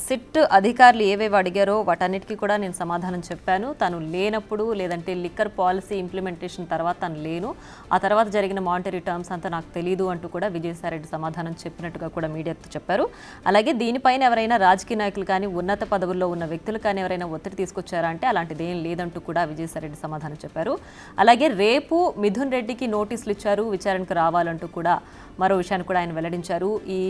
సిట్ అధికారులు ఏవేవి అడిగారో వాటన్నిటికీ కూడా నేను సమాధానం చెప్పాను. తను లేనప్పుడు లేదంటే లిక్కర్ పాలసీ ఇంప్లిమెంటేషన్ తర్వాత తను లేను, ఆ తర్వాత జరిగిన మానిటరీ టర్మ్స్ అంతా నాకు తెలియదు అంటూ కూడా విజయసాయిరెడ్డి సమాధానం చెప్పినట్టుగా కూడా మీడియాతో చెప్పారు. అలాగే దీనిపైన ఎవరైనా రాజకీయ నాయకులు కానీ ఉన్నత పదవుల్లో ఉన్న వ్యక్తులు కానీ ఎవరైనా ఒత్తిడి తీసుకొచ్చారా అంటే అలాంటిది ఏం లేదంటూ కూడా విజయసాయిరెడ్డి సమాధానం చెప్పారు. అలాగే రేపు మిథున్ రెడ్డికి నోటీసులు ఇచ్చారు, విచారణకు రావాలంటూ కూడా మరో విషయాన్ని కూడా ఆయన వెల్లడించారు. ఈ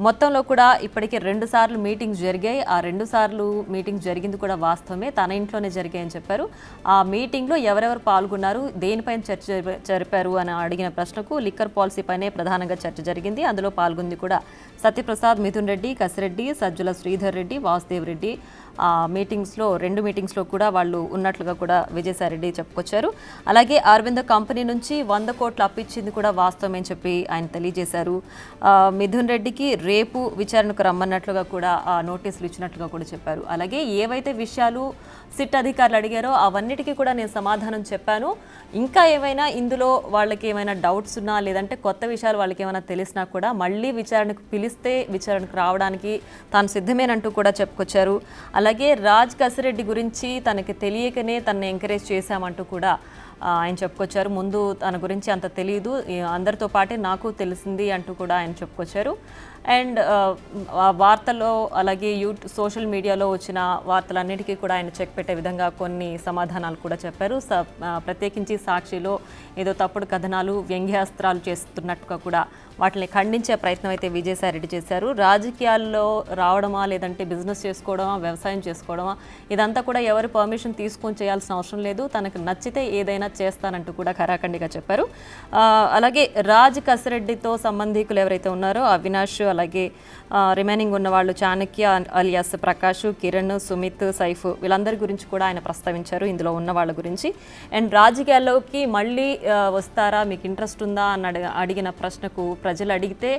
మొత్తంలో కూడా ఇప్పటికే 2 సార్లు మీటింగ్స్ జరిగాయి. ఆ 2 సార్లు మీటింగ్స్ జరిగింది కూడా వాస్తవమే, తన ఇంట్లోనే జరిగాయని చెప్పారు. ఆ మీటింగ్లో ఎవరెవరు పాల్గొన్నారు, దేనిపైన చర్చ జరిపారు అని అడిగిన ప్రశ్నకు లిక్కర్ పాలసీ పైనే ప్రధానంగా చర్చ జరిగింది. అందులో పాల్గొంది కూడా సత్యప్రసాద్, మిథున్ రెడ్డి, కసిరెడ్డి, సజ్జల శ్రీధర్ రెడ్డి, వాసుదేవ్ రెడ్డి. మీటింగ్స్లో 2 మీటింగ్స్లో కూడా వాళ్ళు ఉన్నట్లుగా కూడా విజయసాయిరెడ్డి చెప్పుకొచ్చారు. అలాగే అరవింద కంపెనీ నుంచి 100 కోట్లు అప్పిచ్చింది కూడా వాస్తవమని చెప్పి ఆయన తెలియజేశారు. మిథున్ రెడ్డికి రేపు విచారణకు రమ్మన్నట్లుగా కూడా నోటీసులు ఇచ్చినట్లుగా కూడా చెప్పారు. అలాగే ఏవైతే విషయాలు సిట్ అధికారులు అడిగారో అవన్నిటికీ కూడా నేను సమాధానం చెప్పాను. ఇంకా ఏమైనా ఇందులో వాళ్ళకి ఏమైనా డౌట్స్ ఉన్నా లేదంటే కొత్త విషయాలు వాళ్ళకి ఏమైనా తెలిసినా కూడా మళ్ళీ విచారణకు పిలిస్తే విచారణకు రావడానికి తాను సిద్ధమేనంటూ కూడా చెప్పుకొచ్చారు. అలాగే రాజ్ కసిరెడ్డి గురించి తనకి తెలియకనే తనని ఎంకరేజ్ చేశామంటూ కూడా ఆయన చెప్పుకొచ్చారు. ముందు తన గురించి అంత తెలియదు, అందరితో పాటే నాకు తెలిసింది అంటూ కూడా ఆయన చెప్పుకొచ్చారు. అండ్ వార్తల్లో అలాగే సోషల్ మీడియాలో వచ్చిన వార్తలన్నిటికీ కూడా ఆయన చెక్ పెట్టే విధంగా కొన్ని సమాధానాలు కూడా చెప్పారు. ప్రత్యేకించి సాక్షిలో ఏదో తప్పుడు కథనాలు, వ్యంగ్యాస్త్రాలు చేస్తున్నట్టుగా కూడా వాటిని ఖండించే ప్రయత్నం అయితే విజయసాయిరెడ్డి చేశారు. రాజకీయాల్లో రావడమా లేదంటే బిజినెస్ చేసుకోవడమా, వ్యవసాయం చేసుకోవడమా, ఇదంతా కూడా ఎవరి పర్మిషన్ తీసుకొని చేయాల్సిన అవసరం లేదు, తనకు నచ్చితే ఏదైనా చేస్తానంటూ కూడా ఖరాఖండిగా చెప్పారు. అలాగే రాజ్ కసిరెడ్డితో సంబంధికులు ఎవరైతే ఉన్నారో అవినాష్, అలాగే రిమైనింగ్ ఉన్న వాళ్ళు చాణక్య అలియాస్ ప్రకాష్, కిరణ్, సుమిత్, సైఫ్ వీళ్ళందరి గురించి కూడా ఆయన ప్రస్తావించారు ఇందులో ఉన్న వాళ్ళ గురించి. అండ్ రాజకీయాల్లోకి మళ్ళీ వస్తారా, మీకు ఇంట్రెస్ట్ ఉందా అని అడిగిన ప్రశ్నకు ప్రజలు అడిగితే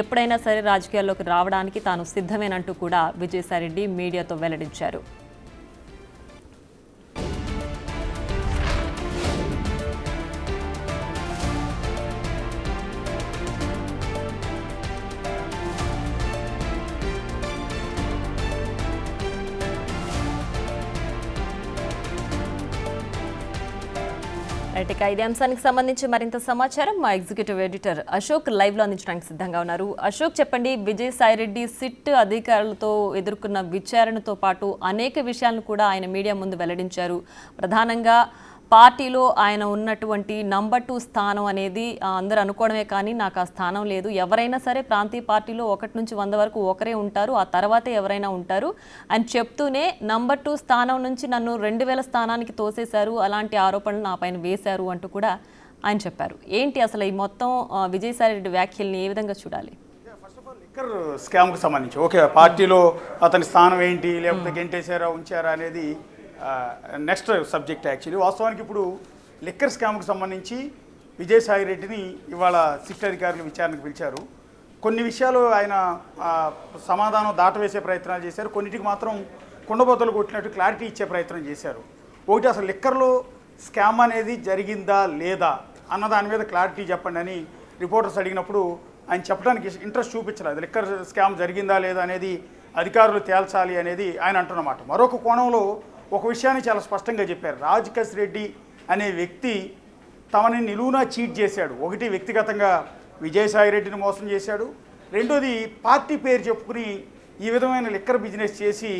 ఎప్పుడైనా సరే రాజకీయాల్లోకి రావడానికి తాను సిద్ధమేనంటూ కూడా విజయసాయిరెడ్డి మీడియాతో వెల్లడించారు. ఇదే అంశానికి సంబంధించి మరింత సమాచారం మా ఎగ్జిక్యూటివ్ ఎడిటర్ అశోక్ లైవ్లో అందించడానికి సిద్ధంగా ఉన్నారు. అశోక్, చెప్పండి, విజయసాయిరెడ్డి సిట్ అధికారులతో ఎదుర్కొన్న విచారణతో పాటు అనేక విషయాలను కూడా ఆయన మీడియా ముందు వెల్లడించారు. ప్రధానంగా పార్టీలో ఆయన ఉన్నటువంటి నంబర్ 2 స్థానం అనేది అందరూ అనుకోవడమే కానీ నాకు ఆ స్థానం లేదు, ఎవరైనా సరే ప్రాంతీయ పార్టీలో 1 నుంచి 100 వరకు ఒకరే ఉంటారు, ఆ తర్వాతే ఎవరైనా ఉంటారు అని చెప్తూనే నంబర్ 2 స్థానం నుంచి నన్ను 2000 స్థానానికి తోసేశారు, అలాంటి ఆరోపణలు నా పైన వేశారు అంటూ కూడా ఆయన చెప్పారు. ఏంటి అసలు ఈ మొత్తం విజయసాయిరెడ్డి వ్యాఖ్యల్ని ఏ విధంగా చూడాలి? ఫస్ట్ ఆఫ్ ఆల్ లిక్కర్ స్కామ్కి సంబంధించి ఓకే, పార్టీలో అతని స్థానం ఏంటి, లేకపోతే గెంటేశారా ఉంచారా అనేది నెక్స్ట్ సబ్జెక్ట్. యాక్చువల్లీ వాస్తవానికి ఇప్పుడు లిక్కర్ స్కామ్కి సంబంధించి విజయసాయిరెడ్డిని ఇవాళ సిట్ అధికారులు విచారణకు పిలిచారు. కొన్ని విషయాలు ఆయన సమాధానం దాటవేసే ప్రయత్నాలు చేశారు, కొన్నిటికి మాత్రం కుండబోతలు కొట్టినట్టు క్లారిటీ ఇచ్చే ప్రయత్నం చేశారు. ఒకటి, అసలు లిక్కర్లో స్కామ్ అనేది జరిగిందా లేదా అన్న దాని మీద క్లారిటీ చెప్పండి అని రిపోర్టర్స్ అడిగినప్పుడు ఆయన చెప్పడానికి ఇంట్రెస్ట్ చూపించలేదు. లిక్కర్ స్కామ్ జరిగిందా లేదా అనేది అధికారులు తేల్చాలి అనేది ఆయన అంటున్నమాట. మరొక కోణంలో ఒక విషయాన్ని చాలా స్పష్టంగా చెప్పారు. రాజ్ కసిరెడ్డి అనే వ్యక్తి తమని నిలువునా చీట్ చేశాడు. ఒకటి, వ్యక్తిగతంగా విజయసాయిరెడ్డిని మోసం చేశాడు. రెండోది, పార్టీ పేరు చెప్పుకుని ఈ విధమైన లిక్కర్ బిజినెస్ చేసి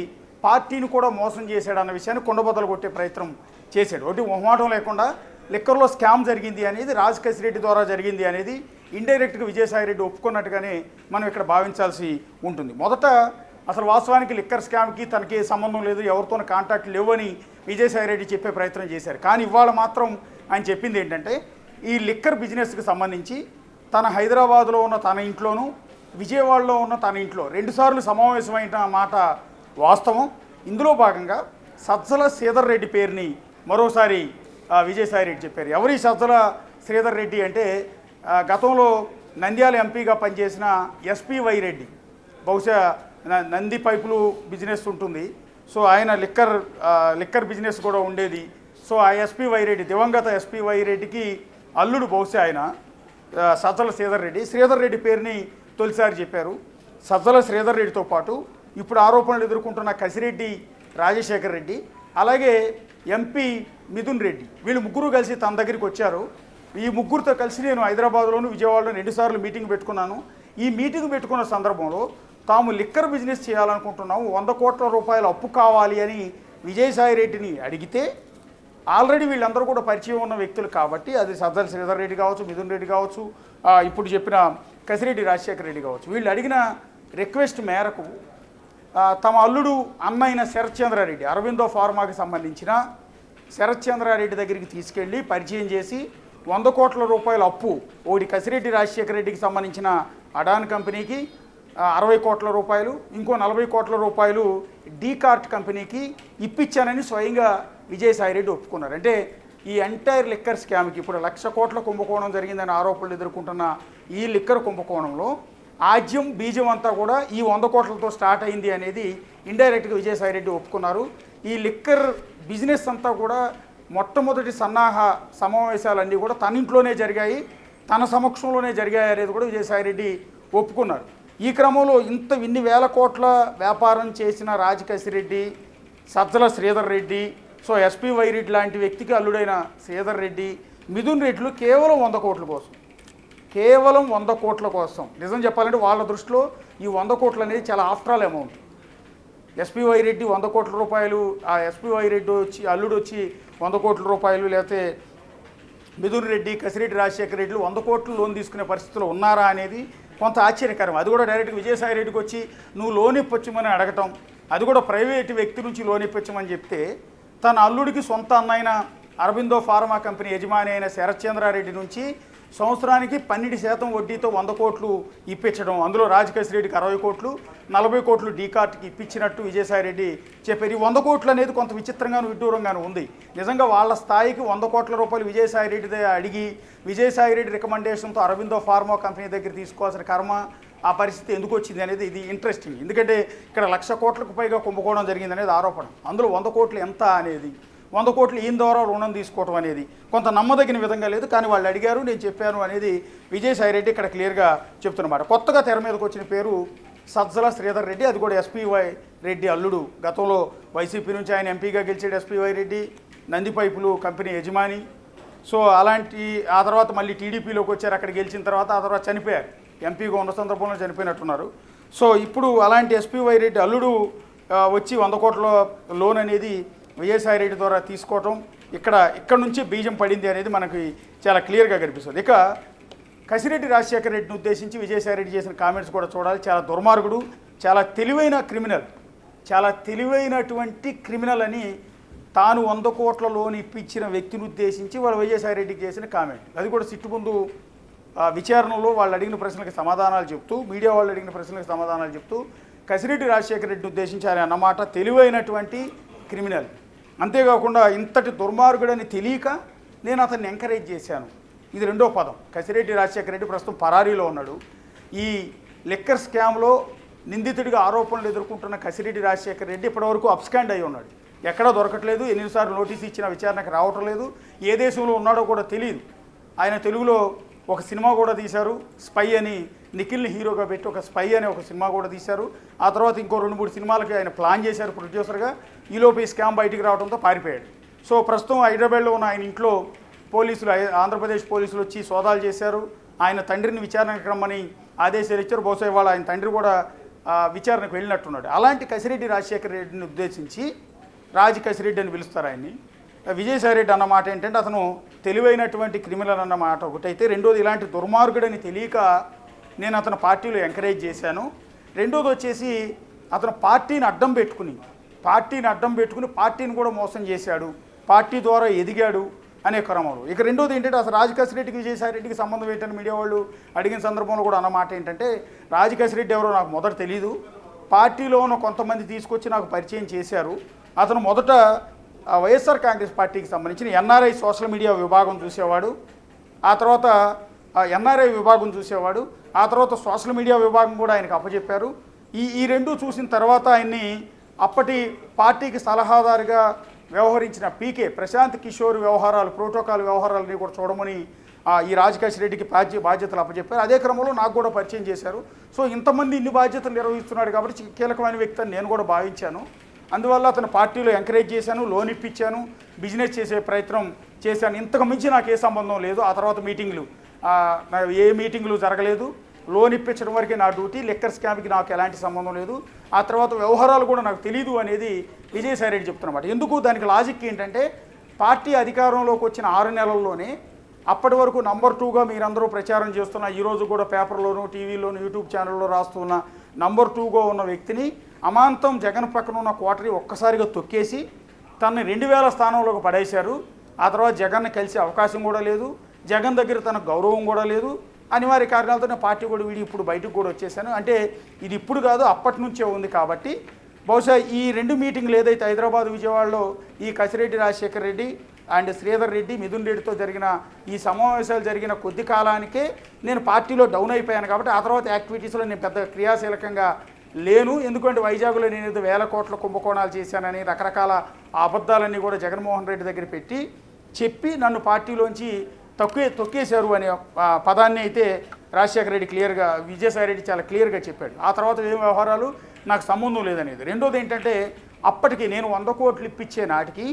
పార్టీని కూడా మోసం చేశాడు అన్న విషయాన్ని కుండబద్దలు కొట్టే ప్రయత్నం చేశాడు. ఒకటి, మొహమాటం లేకుండా లిక్కర్లో స్కామ్ జరిగింది అనేది, రాజ్ కసిరెడ్డి ద్వారా జరిగింది అనేది ఇండైరెక్ట్గా విజయసాయిరెడ్డి ఒప్పుకున్నట్టుగానే మనం ఇక్కడ భావించాల్సి ఉంటుంది. మొదట అసలు వాస్తవానికి లిక్కర్ స్కామ్కి తనకి సంబంధం లేదు, ఎవరితోనూ కాంటాక్ట్ లేవు అని విజయసాయిరెడ్డి చెప్పే ప్రయత్నం చేశారు. కానీ ఇవాళ మాత్రం ఆయన చెప్పింది ఏంటంటే, ఈ లిక్కర్ బిజినెస్కి సంబంధించి తన హైదరాబాద్లో ఉన్న తన ఇంట్లోనూ విజయవాడలో ఉన్న తన ఇంట్లో 2 సార్లు సమావేశమైన మాట వాస్తవం. ఇందులో భాగంగా సజ్జల శ్రీధర్ రెడ్డి పేరుని మరోసారి విజయసాయిరెడ్డి చెప్పారు. ఎవరి సజ్జల శ్రీధర్ రెడ్డి అంటే గతంలో నంద్యాల ఎంపీగా పనిచేసిన ఎస్పీ.వై. రెడ్డి, బహుశా నంది పైపులు బిజినెస్ ఉంటుంది, సో ఆయన లిక్కర్ బిజినెస్ కూడా ఉండేది. సో ఆ ఎస్పీ.వై. రెడ్డి, దివంగత ఎస్పీ.వై. రెడ్డికి అల్లుడు బహుశా ఆయన సజ్జల శ్రీధర్ రెడ్డి పేరుని తొలిసారి చెప్పారు. సజ్జల శ్రీధర్ రెడ్డితో పాటు ఇప్పుడు ఆరోపణలు ఎదుర్కొంటున్న కసిరెడ్డి రాజశేఖర్ రెడ్డి, అలాగే ఎంపీ మిథున్ రెడ్డి, వీళ్ళు ముగ్గురు కలిసి తన దగ్గరికి వచ్చారు. ఈ ముగ్గురితో కలిసి నేను హైదరాబాద్లోను విజయవాడలో 2 సార్లు మీటింగ్ పెట్టుకున్నాను. ఈ మీటింగ్ పెట్టుకున్న సందర్భంలో తాము లిక్కర్ బిజినెస్ చేయాలనుకుంటున్నాము, 100 కోట్ల రూపాయల అప్పు కావాలి అని విజయసాయి రెడ్డిని అడిగితే, ఆల్రెడీ వీళ్ళందరూ కూడా పరిచయం ఉన్న వ్యక్తులు కాబట్టి, అది సజ్జల శ్రీధర్ రెడ్డి కావచ్చు, మిథున్ రెడ్డి కావచ్చు, ఇప్పుడు చెప్పిన కసిరెడ్డి రాజశేఖర రెడ్డి కావచ్చు, వీళ్ళు అడిగిన రిక్వెస్ట్ మేరకు తమ అల్లుడు అన్నైన శరత్ చంద్రారెడ్డి, అరవిందో ఫార్మాకి సంబంధించిన శరత్ చంద్రారెడ్డి దగ్గరికి తీసుకెళ్ళి పరిచయం చేసి 100 కోట్ల రూపాయల అప్పు, ఒకటి కసిరెడ్డి రాజశేఖర రెడ్డికి సంబంధించిన అడాన్ కంపెనీకి 60 కోట్ల రూపాయలు, ఇంకో 40 కోట్ల రూపాయలు డీకార్ట్ కంపెనీకి ఇప్పించానని స్వయంగా విజయసాయిరెడ్డి ఒప్పుకున్నారు. అంటే ఈ ఎంటైర్ లిక్కర్ స్కామ్కి ఇప్పుడు 1,00,000 కోట్ల కుంభకోణం జరిగిందని ఆరోపణలు ఎదుర్కొంటున్న ఈ లిక్కర్ కుంభకోణంలో ఆజ్యం బీజం అంతా కూడా ఈ 100 కోట్లతో స్టార్ట్ అయింది అనేది ఇండైరెక్ట్గా విజయసాయిరెడ్డి ఒప్పుకున్నారు. ఈ లిక్కర్ బిజినెస్ అంతా కూడా మొట్టమొదటి సన్నాహ సమావేశాలన్నీ కూడా తన ఇంట్లోనే జరిగాయి, తన సమక్షంలోనే జరిగాయి అనేది కూడా విజయసాయిరెడ్డి ఒప్పుకున్నారు. ఈ క్రమంలో ఇన్ని వేల కోట్ల వ్యాపారం చేసిన రాజకసిరెడ్డి, సజ్జల శ్రీధర్ రెడ్డి, సో ఎస్పీ వైరెడ్డి లాంటి వ్యక్తికి అల్లుడైన శ్రీధర్ రెడ్డి, మిథున్ రెడ్డిలు కేవలం 100 కోట్ల కోసం, కేవలం 100 కోట్ల కోసం, నిజం చెప్పాలంటే వాళ్ళ దృష్టిలో ఈ 100 కోట్లు అనేది చాలా after all amount. SP Y Reddy 100 కోట్ల రూపాయలు, ఆ ఎస్పీ వైరెడ్డి వచ్చి అల్లుడు వచ్చి 100 కోట్ల రూపాయలు, లేకపోతే మిథున్ రెడ్డి, కసిరెడ్డి రాజశేఖర రెడ్డిలు 100 కోట్లు లోన్ తీసుకునే పరిస్థితిలో ఉన్నారా అనేది కొంత ఆశ్చర్యకరం. అది కూడా డైరెక్ట్గా విజయసాయి రెడ్డికి వచ్చి నువ్వు లోన్ ఇప్పొచ్చమని అడగటం, అది కూడా ప్రైవేటు వ్యక్తి నుంచి లోన్ ఇప్పించమని చెప్తే, తన అల్లుడికి సొంత అన్నైన అరబిందో ఫార్మా కంపెనీ యజమాని అయిన శరత్ చంద్రారెడ్డి నుంచి సంవత్సరానికి 12% వడ్డీతో 100 కోట్లు ఇప్పించడం, అందులో రాజకసిరెడ్డికి 60 కోట్లు, 40 కోట్లు డీకార్ట్కి ఇప్పించినట్టు విజయసాయిరెడ్డి చెప్పారు. ఈ 100 కోట్లు అనేది కొంత విచిత్రంగాను విడ్డూరంగాను ఉంది. నిజంగా వాళ్ళ స్థాయికి 100 కోట్ల రూపాయలు విజయసాయిరెడ్డి అడిగి విజయసాయిరెడ్డి రికమెండేషన్తో అరబిందో ఫార్మా కంపెనీ దగ్గర తీసుకోవాల్సిన కర్మ, ఆ పరిస్థితి ఎందుకు వచ్చింది అనేది ఇది ఇంట్రెస్టింగ్. ఎందుకంటే ఇక్కడ 1,00,000 కోట్లకు పైగా కుంభకోణం జరిగింది అనేది ఆరోపణ. అందులో 100 కోట్లు ఎంత అనేది, 100 కోట్లు ఈయన ద్వారా రుణం తీసుకోవడం అనేది కొంత నమ్మదగిన విధంగా లేదు. కానీ వాళ్ళు అడిగారు, నేను చెప్పాను అనేది విజయసాయిరెడ్డి ఇక్కడ క్లియర్గా చెప్తున్నమాట. కొత్తగా తెర మీదకి వచ్చిన పేరు సజ్జల శ్రీధర్ రెడ్డి, అది కూడా ఎస్పీవై రెడ్డి అల్లుడు. గతంలో వైసీపీ నుంచి ఆయన ఎంపీగా గెలిచాడు ఎస్పీవై రెడ్డి, నంది పైపులు కంపెనీ యజమాని. సో అలాంటి ఆ తర్వాత మళ్ళీ టీడీపీలోకి వచ్చారు, అక్కడ గెలిచిన తర్వాత ఆ తర్వాత చనిపోయారు, ఎంపీగా ఉన్న సందర్భంలో చనిపోయినట్టున్నారు. సో ఇప్పుడు అలాంటి ఎస్పీవై రెడ్డి అల్లుడు వచ్చి 100 కోట్ల లోన్ అనేది విజయసాయిరెడ్డి ద్వారా తీసుకోవటం, ఇక్కడ నుంచి బీజం పడింది అనేది మనకి చాలా క్లియర్గా కనిపిస్తుంది. ఇక కసిరెడ్డి రాజశేఖర రెడ్డిని ఉద్దేశించి విజయసాయిరెడ్డి చేసిన కామెంట్స్ కూడా చూడాలి. చాలా దుర్మార్గుడు, చాలా తెలివైన క్రిమినల్, చాలా తెలివైనటువంటి క్రిమినల్ అని తాను 100 కోట్ల లోన్ ఇప్పించిన వ్యక్తిని ఉద్దేశించి వాళ్ళు విజయసాయిరెడ్డికి చేసిన కామెంట్. అది కూడా సిట్టు ముందు విచారణలో వాళ్ళు అడిగిన ప్రశ్నలకు సమాధానాలు చెప్తూ, మీడియా వాళ్ళు అడిగిన ప్రశ్నలకు సమాధానాలు చెప్తూ కసిరెడ్డి రాజశేఖర రెడ్డిని ఉద్దేశించి ఆయన అన్నమాట తెలివైనటువంటి క్రిమినల్. అంతేకాకుండా ఇంతటి దుర్మార్గుడని తెలియక నేను అతన్ని ఎంకరేజ్ చేశాను, ఇది రెండో పదం. కసిరెడ్డి రాజశేఖర రెడ్డి ప్రస్తుతం పరారీలో ఉన్నాడు. ఈ లిక్కర్ స్కామ్లో నిందితుడిగా ఆరోపణలు ఎదుర్కొంటున్న కసిరెడ్డి రాజశేఖర రెడ్డి ఇప్పటివరకు అబ్స్కాండ్ అయి ఉన్నాడు, ఎక్కడా దొరకట్లేదు, ఎన్నిసార్లు నోటీస్ ఇచ్చినా విచారణకు రావటం లేదు, ఏ దేశంలో ఉన్నాడో కూడా తెలియదు. ఆయన తెలుగులో ఒక సినిమా కూడా తీశారు, స్పై అని, నిఖిల్ని హీరోగా పెట్టి ఒక స్పై అనే ఒక సినిమా కూడా తీశారు. ఆ తర్వాత ఇంకో 2-3 సినిమాలకి ఆయన ప్లాన్ చేశారు ప్రొడ్యూసర్గా. ఈలోపు ఈ స్కామ్ బయటికి రావడంతో పారిపోయాడు. సో ప్రస్తుతం హైదరాబాద్లో ఉన్న ఆయన ఇంట్లో పోలీసులు, ఆంధ్రప్రదేశ్ పోలీసులు వచ్చి సోదాలు చేశారు. ఆయన తండ్రిని విచారణకు రమ్మని ఆదేశాలు ఇచ్చారు. బహుశా ఇవాళ ఆయన తండ్రి కూడా విచారణకు వెళ్ళినట్టున్నాడు. అలాంటి కసిరెడ్డి రాజశేఖర రెడ్డిని ఉద్దేశించి రాజకసిరెడ్డి అని పిలుస్తారు ఆయన్ని. విజయసాయిరెడ్డి అన్న మాట ఏంటంటే అతను తెలివైనటువంటి క్రిమినల్ అన్న మాట ఒకటైతే, రెండోది ఇలాంటి దుర్మార్గుడని తెలియక నేను అతను పార్టీలో ఎంకరేజ్ చేశాను. రెండోది వచ్చేసి అతను పార్టీని అడ్డం పెట్టుకుని పార్టీని కూడా మోసం చేశాడు, పార్టీ ద్వారా ఎదిగాడు అనే క్రమంలో. ఇక రెండోది ఏంటంటే అసలు రాజకసిరెడ్డికి విజయసాయిరెడ్డికి సంబంధం ఏంటని మీడియా వాళ్ళు అడిగిన సందర్భంలో కూడా అన్నమాట ఏంటంటే, రాజకసిరెడ్డి ఎవరో నాకు మొదట తెలీదు, పార్టీలో ఉన్న కొంతమంది తీసుకొచ్చి నాకు పరిచయం చేశారు. అతను మొదట వైఎస్ఆర్ కాంగ్రెస్ పార్టీకి సంబంధించిన ఎన్ఆర్ఐ సోషల్ మీడియా విభాగం చూసేవాడు, ఆ తర్వాత ఎన్ఆర్ఐ విభాగం చూసేవాడు, ఆ తర్వాత సోషల్ మీడియా విభాగం కూడా ఆయనకు అప్పచెప్పారు. ఈ రెండు చూసిన తర్వాత ఆయన్ని అప్పటి పార్టీకి సలహాదారుగా వ్యవహరించిన పీకే ప్రశాంత్ కిషోర్ వ్యవహారాలు, ప్రోటోకాల్ వ్యవహారాలని కూడా చూడమని ఈ రాజకేష్ రెడ్డికి బాధ్యతలు అప్పచెప్పారు. అదే క్రమంలో నాకు కూడా పరిచయం చేశారు. సో ఇంతమంది ఇన్ని బాధ్యతలు నిర్వహిస్తున్నాడు కాబట్టి కీలకమైన వ్యక్తి అని నేను కూడా భావించాను. అందువల్ల అతను పార్టీలో ఎంకరేజ్ చేశాను, లోన్ ఇప్పించాను, బిజినెస్ చేసే ప్రయత్నం చేశాను. ఇంతకు మించి నాకు ఏ సంబంధం లేదు. ఆ తర్వాత మీటింగ్లు ఏ మీటింగ్లు జరగలేదు. లోన్ ఇప్పించడం వరకే నా డ్యూటీ. లిక్కర్ స్కామ్కి నాకు ఎలాంటి సంబంధం లేదు. ఆ తర్వాత వ్యవహారాలు కూడా నాకు తెలియదు అనేది విజయసాయి రెడ్డి చెప్తున్నమాట. ఎందుకు దానికి లాజిక్ ఏంటంటే పార్టీ అధికారంలోకి వచ్చిన 6 నెలల్లోనే అప్పటి వరకు నంబర్ 2గా మీరందరూ ప్రచారం చేస్తున్న, ఈరోజు కూడా పేపర్లోను, టీవీలోను, యూట్యూబ్ ఛానల్లో రాస్తున్న నంబర్ 2గా ఉన్న వ్యక్తిని అమాంతం జగన్ పక్కన ఉన్న కోటరీ ఒక్కసారిగా తొక్కేసి తనని 2000 స్థానంలోకి పడేశారు. ఆ తర్వాత జగన్ని కలిసే అవకాశం కూడా లేదు. జగన్ దగ్గర తన గౌరవం కూడా లేదు. అనివార్య కారణాలతోనే పార్టీ కూడా వీడి ఇప్పుడు బయటకు కూడా వచ్చేసాను. అంటే ఇది ఇప్పుడు కాదు, అప్పటి నుంచే ఉంది. కాబట్టి బహుశా ఈ 2 మీటింగ్లు ఏదైతే హైదరాబాద్, విజయవాడలో ఈ కసిరెడ్డి రాజశేఖర్ రెడ్డి అండ్ శ్రీధర్ రెడ్డి, మిథున్ రెడ్డితో జరిగిన ఈ సమావేశాలు జరిగిన కొద్ది కాలానికే నేను పార్టీలో డౌన్ అయిపోయాను. కాబట్టి ఆ తర్వాత యాక్టివిటీస్లో నేను పెద్ద క్రియాశీలకంగా లేను. ఎందుకంటే వైజాగ్లో నేను ఏదో 1000 కోట్ల కుంభకోణాలు చేశానని రకరకాల అబద్ధాలన్నీ కూడా జగన్మోహన్ రెడ్డి దగ్గర పెట్టి చెప్పి నన్ను పార్టీలోంచి తొక్కేశారు అనే పదాన్ని అయితే రాజశేఖర రెడ్డి క్లియర్గా, విజయసాయి రెడ్డి చాలా క్లియర్గా చెప్పాడు. ఆ తర్వాత ఏం వ్యవహారాలు నాకు సంబంధం లేదనేది. రెండోది ఏంటంటే అప్పటికి నేను 100 కోట్లు ఇప్పించే నాటికి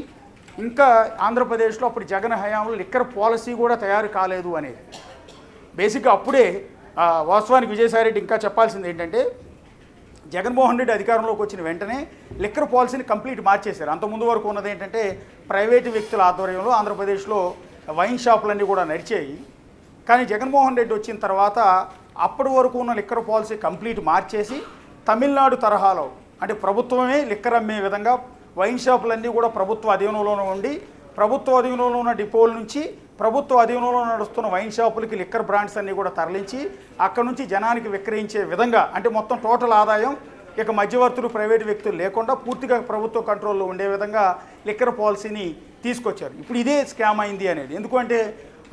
ఇంకా ఆంధ్రప్రదేశ్లో అప్పుడు జగన్ హయాంలో లిక్కర్ పాలసీ కూడా తయారు కాలేదు అనేది. బేసిక్గా అప్పుడే వాస్తవానికి విజయసాయి రెడ్డి ఇంకా చెప్పాల్సింది ఏంటంటే జగన్మోహన్ రెడ్డి అధికారంలోకి వచ్చిన వెంటనే లిక్కర్ పాలసీని కంప్లీట్ మార్చేశారు. అంతకుముందు వరకు ఉన్నది ఏంటంటే ప్రైవేటు వ్యక్తుల ఆధ్వర్యంలో ఆంధ్రప్రదేశ్లో వైన్ షాపులన్నీ కూడా నడిచాయి. కానీ జగన్మోహన్ రెడ్డి వచ్చిన తర్వాత అప్పటి వరకు ఉన్న లిక్కర్ పాలసీ కంప్లీట్ మార్చేసి తమిళనాడు తరహాలో అంటే ప్రభుత్వమే లిక్కర్ అమ్మే విధంగా వైన్ షాపులన్నీ కూడా ప్రభుత్వ అధీనంలోనే ఉండి ప్రభుత్వ అధీనంలో ఉన్న డిపోల నుంచి ప్రభుత్వ అధీనంలో నడుస్తున్న వైన్ షాపులకి లిక్కర్ బ్రాండ్స్ అన్నీ కూడా తరలించి అక్కడ నుంచి జనానికి విక్రయించే విధంగా అంటే మొత్తం టోటల్ ఆదాయం ఇక మధ్యవర్తులు ప్రైవేటు వ్యక్తులు లేకుండా పూర్తిగా ప్రభుత్వ కంట్రోల్లో ఉండే విధంగా లిక్కర్ పాలసీని తీసుకొచ్చారు. ఇప్పుడు ఇదే స్కామ్ అయింది అనేది. ఎందుకంటే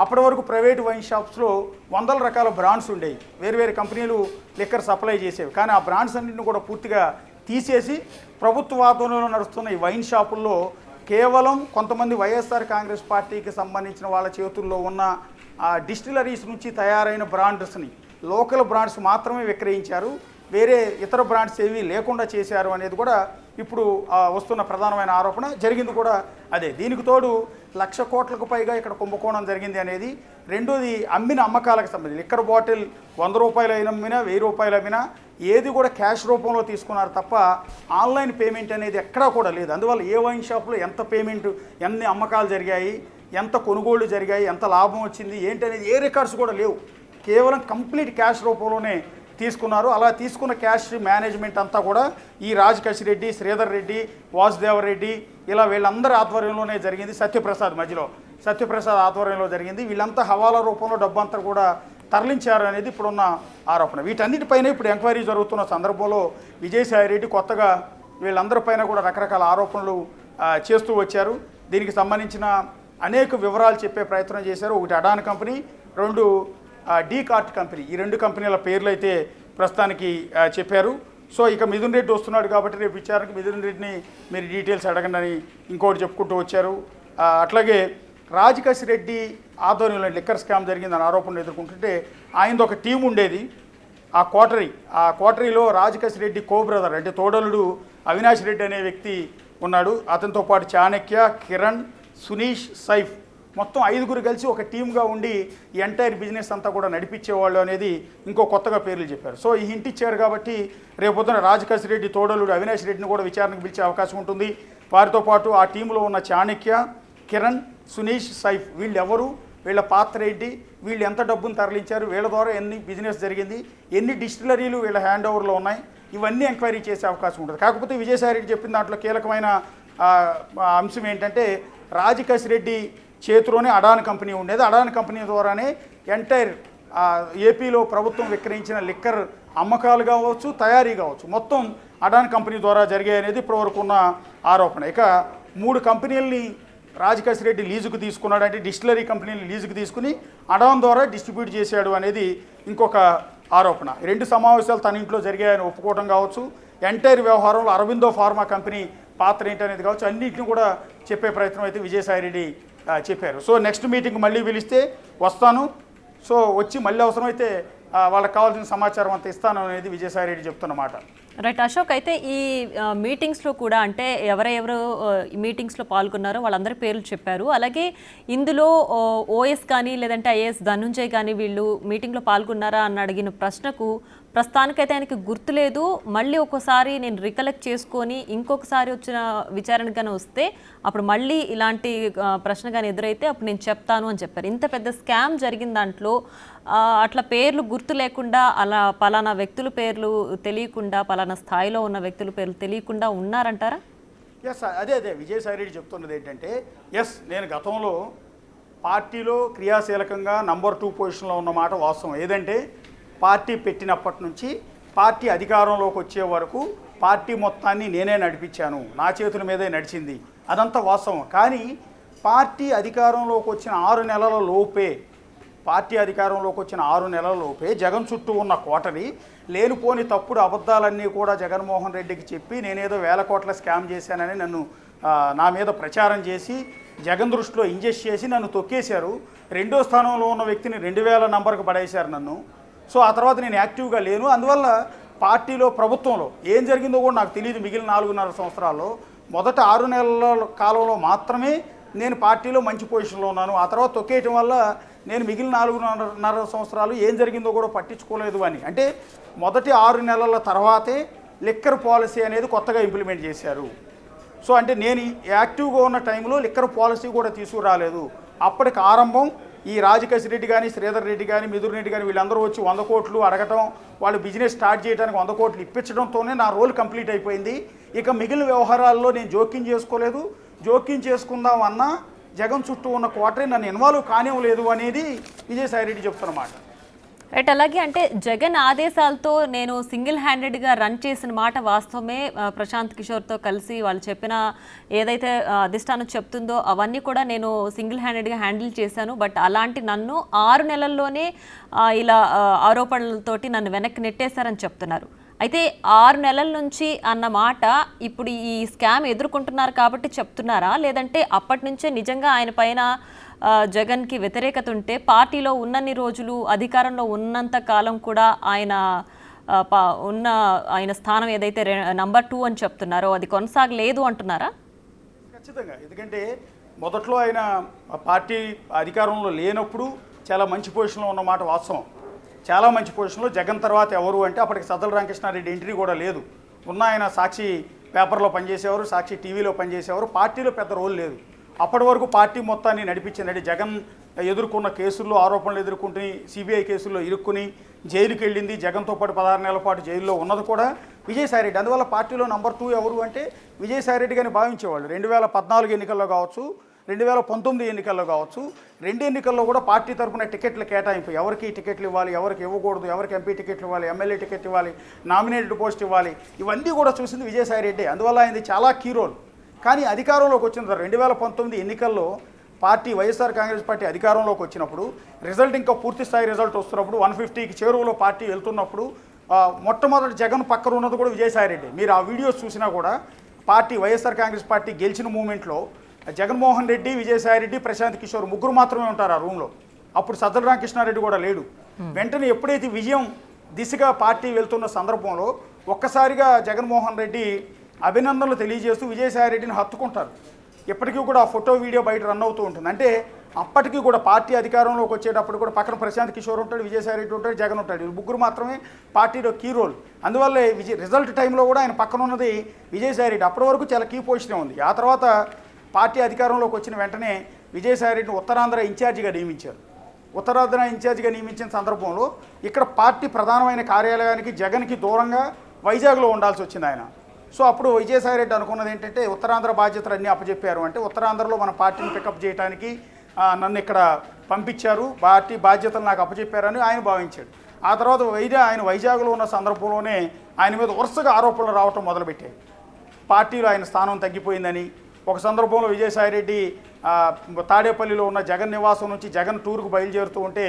అప్పటి వరకు ప్రైవేట్ వైన్ షాప్స్లో 100 రకాల బ్రాండ్స్ ఉండేవి, వేరు కంపెనీలు లిక్కర్ సప్లై చేసేవి. కానీ ఆ బ్రాండ్స్ అన్నింటిని కూడా పూర్తిగా తీసేసి ప్రభుత్వ ఆధ్వర్యంలో నడుస్తున్న ఈ వైన్ షాపుల్లో కేవలం కొంతమంది వైఎస్ఆర్ కాంగ్రెస్ పార్టీకి సంబంధించిన వాళ్ళ చేతుల్లో ఉన్న డిస్టిలరీస్ నుంచి తయారైన బ్రాండ్స్ని, లోకల్ బ్రాండ్స్ మాత్రమే విక్రయించారు. వేరే ఇతర బ్రాండ్స్ ఏవి లేకుండా చేశారు అనేది కూడా ఇప్పుడు వస్తున్న ప్రధానమైన ఆరోపణ. జరిగింది కూడా అదే. దీనికి తోడు 1,00,000 కోట్లకు పైగా ఇక్కడ కుంభకోణం జరిగింది అనేది. రెండోది అమ్మిన అమ్మకాలకు సంబంధించి లిక్కర్ బాటిల్ 100 రూపాయలు అమ్మినా 1000 రూపాయలు అమ్మినా ఏది కూడా క్యాష్ రూపంలో తీసుకున్నారు తప్ప ఆన్లైన్ పేమెంట్ అనేది ఎక్కడా కూడా లేదు. అందువల్ల ఏ వైన్ షాప్లో ఎంత పేమెంట్, ఎన్ని అమ్మకాలు జరిగాయి, ఎంత కొనుగోళ్లు జరిగాయి, ఎంత లాభం వచ్చింది ఏంటి అనేది ఏ రికార్డ్స్ కూడా లేవు. కేవలం కంప్లీట్ క్యాష్ రూపంలోనే తీసుకున్నారు. అలా తీసుకున్న క్యాష్ మేనేజ్మెంట్ అంతా కూడా ఈ రాజకేష్ రెడ్డి, శ్రీధర్ రెడ్డి, వాసుదేవరెడ్డి ఇలా వీళ్ళందరి ఆధ్వర్యంలోనే జరిగింది. సత్యప్రసాద్ మధ్యలో సత్యప్రసాద్ ఆధ్వర్యంలో జరిగింది. వీళ్ళంతా హవాలా రూపంలో డబ్బు అంతా కూడా తరలించారు అనేది ఇప్పుడున్న ఆరోపణ. వీటన్నిటిపైన ఇప్పుడు ఎంక్వైరీ జరుగుతున్న సందర్భంలో విజయసాయి రెడ్డి కొత్తగా వీళ్ళందరిపైన కూడా రకరకాల ఆరోపణలు చేస్తూ వచ్చారు. దీనికి సంబంధించిన అనేక వివరాలు చెప్పే ప్రయత్నం చేశారు. ఒకటి adorn company, 2 D cart company. ఈ 2 కంపెనీల పేర్లు అయితే ప్రస్తుతానికి చెప్పారు. సో ఇక మిథున్ రెడ్డి వస్తున్నాడు కాబట్టి రేపు విచారణకి మిథున్ రెడ్డిని మీరు డీటెయిల్స్ అడగండి అని ఇంకోటి చెప్పుకుంటూ వచ్చారు. అట్లాగే రాజకేష్ రెడ్డి ఆధ్వర్యంలో లిక్కర్ స్కామ్ జరిగిందని ఆరోపణలు ఎదుర్కొంటుంటే ఆయనది ఒక టీం ఉండేది. ఆ కోటరీలో రాజకేష్ రెడ్డి బ్రదర్ అంటే తోడలుడు అవినాష్ రెడ్డి అనే వ్యక్తి ఉన్నాడు. అతనితో పాటు చాణక్య, కిరణ్, సునీష్, సైఫ్ మొత్తం 5గురు కలిసి ఒక టీమ్గా ఉండి ఈ ఎంటైర్ బిజినెస్ అంతా కూడా నడిపించేవాళ్ళు అనేది ఇంకో కొత్తగా పేర్లు చెప్పారు. సో ఈ హింట్ ఇచ్చారు కాబట్టి రేపొద్దున రాజకేష్ రెడ్డి తోడలుడు అవినాష్ రెడ్డిని కూడా విచారణకు పిలిచే అవకాశం ఉంటుంది. వారితో పాటు ఆ టీంలో ఉన్న చాణక్య, కిరణ్, సునీష్, సైఫ్ వీళ్ళెవరు, వీళ్ళ పాత్ర ఏంటి, వీళ్ళు ఎంత డబ్బును తరలించారు, వీళ్ళ ద్వారా ఎన్ని బిజినెస్ జరిగింది, ఎన్ని డిస్టిలరీలు వీళ్ళ హ్యాండ్ ఓవర్లో ఉన్నాయి, ఇవన్నీ ఎంక్వైరీ చేసే అవకాశం ఉంటుంది. కాకపోతే విజయసాయి రెడ్డి చెప్పిన దాంట్లో కీలకమైన అంశం ఏంటంటే రాజకేష్ రెడ్డి చేతిలోనే అడాన్ కంపెనీ ఉండేది. అడాన్ కంపెనీ ద్వారానే ఎంటైర్ ఏపీలో ప్రభుత్వం విక్రయించిన లిక్కర్ అమ్మకాలు కావచ్చు, తయారీ కావచ్చు మొత్తం అడాన్ కంపెనీ ద్వారా జరిగాయి అనేది ఇప్పటివరకు ఉన్న ఆరోపణ. ఇక 3 కంపెనీలని రాజకేష్ రెడ్డి లీజుకు తీసుకున్నాడు. అంటే డిస్టిలరీ కంపెనీని లీజుకు తీసుకుని అడాన్ ద్వారా డిస్ట్రిబ్యూట్ చేశాడు అనేది ఇంకొక ఆరోపణ. 2 సమావేశాలు తన ఇంట్లో జరిగాయని ఒప్పుకోవడం కావచ్చు, ఎంటైర్ వ్యవహారంలో అరవిందో ఫార్మా కంపెనీ పాత్ర ఏంటనేది కావచ్చు, అన్నింటిని కూడా చెప్పే ప్రయత్నం అయితే విజయసాయి రెడ్డి చెప్పారు. సో నెక్స్ట్ మీటింగ్ మళ్ళీ పిలిస్తే వస్తాను, సో వచ్చి మళ్ళీ అవసరమైతే వాళ్ళకి కావాల్సిన సమాచారం అంతా ఇస్తాను అనేది విజయసాయి రెడ్డి చెప్తున్నమాట. రైట్ అశోక్, అయితే ఈ మీటింగ్స్లో కూడా అంటే ఎవరెవరు మీటింగ్స్లో పాల్గొన్నారో వాళ్ళందరి పేర్లు చెప్పారు. అలాగే ఇందులో ఓఎస్ కానీ లేదంటే ఐఏఎస్ ధనుంజయ్ కానీ వీళ్ళు మీటింగ్లో పాల్గొన్నారా అని అడిగిన ప్రశ్నకు ప్రస్తుతానికైతే ఆయనకి గుర్తులేదు, మళ్ళీ ఒక్కోసారి నేను రికలెక్ట్ చేసుకొని ఇంకొకసారి వచ్చిన విచారణ కానీ వస్తే అప్పుడు మళ్ళీ ఇలాంటి ప్రశ్న కానీ ఎదురైతే అప్పుడు నేను చెప్తాను అని చెప్పారు. ఇంత పెద్ద స్కామ్ జరిగిన దాంట్లో అట్లా పేర్లు గుర్తు లేకుండా అలా పలానా వ్యక్తుల పేర్లు తెలియకుండా పలానా స్థాయిలో ఉన్న వ్యక్తుల పేర్లు తెలియకుండా ఉన్నారంటారా? ఎస్, అదే విజయసాయి రెడ్డి చెప్తున్నది ఏంటంటే, ఎస్ నేను గతంలో పార్టీలో క్రియాశీలకంగా నంబర్ 2 పొజిషన్లో ఉన్నమాట వాస్తవం. ఏదంటే పార్టీ పెట్టినప్పటి నుంచి పార్టీ అధికారంలోకి వచ్చే వరకు పార్టీ మొత్తాన్ని నేనే నడిపించాను, నా చేతుల మీదే నడిచింది, అదంతా వాస్తవం. కానీ పార్టీ అధికారంలోకి వచ్చిన 6 నెలల లోపే జగన్ చుట్టూ ఉన్న కోటరి లేనిపోని తప్పుడు అబద్ధాలన్నీ కూడా జగన్మోహన్ రెడ్డికి చెప్పి నేనేదో 1000 కోట్ల స్కామ్ చేశానని నన్ను నా మీద ప్రచారం చేసి జగన్ దృష్టిలో ఇంజెస్ట్ చేసి నన్ను తొక్కేశారు. 2వ స్థానంలో ఉన్న వ్యక్తిని 2000 నంబర్కి పడేశారు నన్ను. సో ఆ తర్వాత నేను యాక్టివ్గా లేను. అందువల్ల పార్టీలో ప్రభుత్వంలో ఏం జరిగిందో కూడా నాకు తెలియదు. మిగిలిన 4.5 సంవత్సరాల్లో మొదట 6 నెలల కాలంలో మాత్రమే నేను పార్టీలో మంచి పొజిషన్లో ఉన్నాను. ఆ తర్వాత తొక్కేయటం వల్ల నేను మిగిలిన 4.5 సంవత్సరాలు ఏం జరిగిందో కూడా పట్టించుకోలేదు అని. అంటే మొదటి 6 నెలల తర్వాతే లిక్కర్ పాలసీ అనేది కొత్తగా ఇంప్లిమెంట్ చేశారు. సో అంటే నేను యాక్టివ్గా ఉన్న టైంలో లిక్కర్ పాలసీ కూడా తీసుకురాలేదు. అప్పటికి ఆరంభం ఈ రాజకేశ్ రెడ్డి కానీ శ్రీధర్ రెడ్డి కానీ మిథున్ రెడ్డి కానీ వీళ్ళందరూ వచ్చి 100 కోట్లు అడగటం, వాళ్ళు బిజినెస్ స్టార్ట్ చేయడానికి 100 కోట్లు ఇప్పించడంతోనే నా రోల్ కంప్లీట్ అయిపోయింది. ఇక మిగిలిన వ్యవహారాల్లో నేను జోక్యం చేసుకోలేదు. జోక్యం చేసుకుందాం అన్నా జగన్ చుట్టూ ఉన్న కోటరీ నన్ను ఇన్వాల్వ్ కానివ్వలేదు అనేది విజయసాయి రెడ్డి చెప్తున్నమాట. రైట్, అలాగే అంటే జగన్ ఆదేశాలతో నేను సింగిల్ హ్యాండెడ్గా రన్ చేసిన మాట వాస్తవమే. ప్రశాంత్ కిషోర్తో కలిసి వాళ్ళు చెప్పిన ఏదైతే అధిష్టానం చెప్తుందో అవన్నీ కూడా నేను సింగిల్ హ్యాండెడ్గా హ్యాండిల్ చేశాను. బట్ అలాంటి నన్ను 6 నెలల్లోనే ఇలా ఆరోపణలతోటి నన్ను వెనక్కి నెట్టేశారని చెప్తున్నారు. అయితే 6 నెలల నుంచి అన్న మాట ఇప్పుడు ఈ స్కామ్ ఎదుర్కొంటున్నారు కాబట్టి చెప్తున్నారా, లేదంటే అప్పటి నుంచే నిజంగా ఆయన పైన జగన్కి వ్యతిరేకత ఉంటే పార్టీలో ఉన్నన్ని రోజులు అధికారంలో ఉన్నంత కాలం కూడా ఆయన స్థానం ఏదైతే నంబర్ 2 అని చెప్తున్నారో అది కొనసాగలేదు అంటున్నారా? ఖచ్చితంగా. ఎందుకంటే మొదట్లో ఆయన పార్టీ అధికారంలో లేనప్పుడు చాలా మంచి పొజిషన్లో ఉన్నమాట వాస్తవం. చాలా మంచి పొజిషన్లో. జగన్ తర్వాత ఎవరు అంటే అప్పటికి సజ్జల రామకృష్ణారెడ్డి ఎంట్రీ కూడా లేదు. ఉన్న ఆయన సాక్షి పేపర్లో పనిచేసేవారు, సాక్షి టీవీలో పనిచేసేవారు. పార్టీలో పెద్ద రోల్ లేదు. అప్పటి వరకు పార్టీ మొత్తాన్ని నడిపించిందండి. జగన్ ఎదుర్కొన్న కేసుల్లో ఆరోపణలు ఎదుర్కొంటుని సిబిఐ కేసుల్లో ఇరుక్కుని జైలుకి వెళ్ళింది. జగన్తో పాటు 16 నెలల పాటు జైల్లో ఉన్నది కూడా విజయసాయి రెడ్డి. అందువల్ల పార్టీలో నంబర్ 2 ఎవరు అంటే విజయసాయి రెడ్డి గారిని భావించేవాళ్ళు. 2014 ఎన్నికల్లో కావచ్చు, 2019 ఎన్నికల్లో కావచ్చు, 2 ఎన్నికల్లో కూడా పార్టీ తరఫున టికెట్ల కేటాయింపు, ఎవరికి టికెట్లు ఇవ్వాలి, ఎవరికి ఇవ్వకూడదు, ఎవరికి ఎంపీ టికెట్లు ఇవ్వాలి, ఎమ్మెల్యే టికెట్ ఇవ్వాలి, నామినేటెడ్ పోస్ట్ ఇవ్వాలి, ఇవన్నీ కూడా చూసింది విజయసాయి రెడ్డి. అందువల్ల ఆయనది చాలా కీ రోల్. కానీ అధికారంలోకి వచ్చిన తర్వాత 2019 ఎన్నికల్లో పార్టీ వైఎస్ఆర్ కాంగ్రెస్ పార్టీ అధికారంలోకి వచ్చినప్పుడు రిజల్ట్ ఇంకా పూర్తి స్థాయి రిజల్ట్ వస్తున్నప్పుడు 150కి చేరువలో పార్టీ వెళ్తున్నప్పుడు మొట్టమొదటి జగన్ పక్కన ఉన్నది కూడా విజయసాయి రెడ్డి. మీరు ఆ వీడియోస్ చూసినా కూడా పార్టీ వైఎస్ఆర్ కాంగ్రెస్ పార్టీ గెలిచిన మూమెంట్లో జగన్మోహన్ రెడ్డి, విజయసాయి రెడ్డి, ప్రశాంత్ కిషోర్ ముగ్గురు మాత్రమే ఉంటారు ఆ రూమ్లో. అప్పుడు సజ్జల రామకృష్ణారెడ్డి కూడా లేడు. వెంటనే ఎప్పుడైతే విజయం దిశగా పార్టీ వెళ్తున్న సందర్భంలో ఒక్కసారిగా జగన్మోహన్ రెడ్డి అభినందనలు తెలియజేస్తూ విజయసాయి రెడ్డిని హత్తుకుంటారు. ఇప్పటికీ కూడా ఆ ఫోటో వీడియో బయట రన్ అవుతూ ఉంటుంది. అంటే అప్పటికి కూడా పార్టీ అధికారంలోకి వచ్చేటప్పుడు కూడా పక్కన ప్రశాంత్ కిషోర్ ఉంటాడు, విజయసాయి రెడ్డి ఉంటాడు, జగన్ ఉంటాడు. ముగ్గురు మాత్రమే పార్టీలో కీ రోల్. అందువల్లే రిజల్ట్ టైంలో కూడా ఆయన పక్కన ఉన్నది విజయసాయి రెడ్డి. అప్పటి వరకు చాలా కీ పొజిషనే ఉంది. ఆ తర్వాత పార్టీ అధికారంలోకి వచ్చిన వెంటనే విజయసాయి రెడ్డిని ఉత్తరాంధ్ర ఇన్ఛార్జిగా నియమించారు. ఉత్తరాంధ్ర ఇన్ఛార్జిగా నియమించిన సందర్భంలో ఇక్కడ పార్టీ ప్రధానమైన కార్యాలయానికి జగన్కి దూరంగా వైజాగ్లో ఉండాల్సి వచ్చింది ఆయన. సో అప్పుడు విజయసాయి రెడ్డి అనుకున్నది ఏంటంటే ఉత్తరాంధ్ర బాధ్యతలు అన్నీ అప్పచెప్పారు. అంటే ఉత్తరాంధ్రలో మన పార్టీని పికప్ చేయడానికి నన్ను ఇక్కడ పంపించారు, పార్టీ బాధ్యతలు నాకు అప్పచెప్పారని ఆయన భావించాడు. ఆ తర్వాత ఆయన వైజాగ్లో ఉన్న సందర్భంలోనే ఆయన మీద వరుసగా ఆరోపణలు రావటం మొదలుపెట్టాయి. పార్టీలో ఆయన స్థానం తగ్గిపోయిందని. ఒక సందర్భంలో విజయసాయి రెడ్డి తాడేపల్లిలో ఉన్న జగన్ నివాసం నుంచి జగన్ టూర్కు బయలుదేరుతూ ఉంటే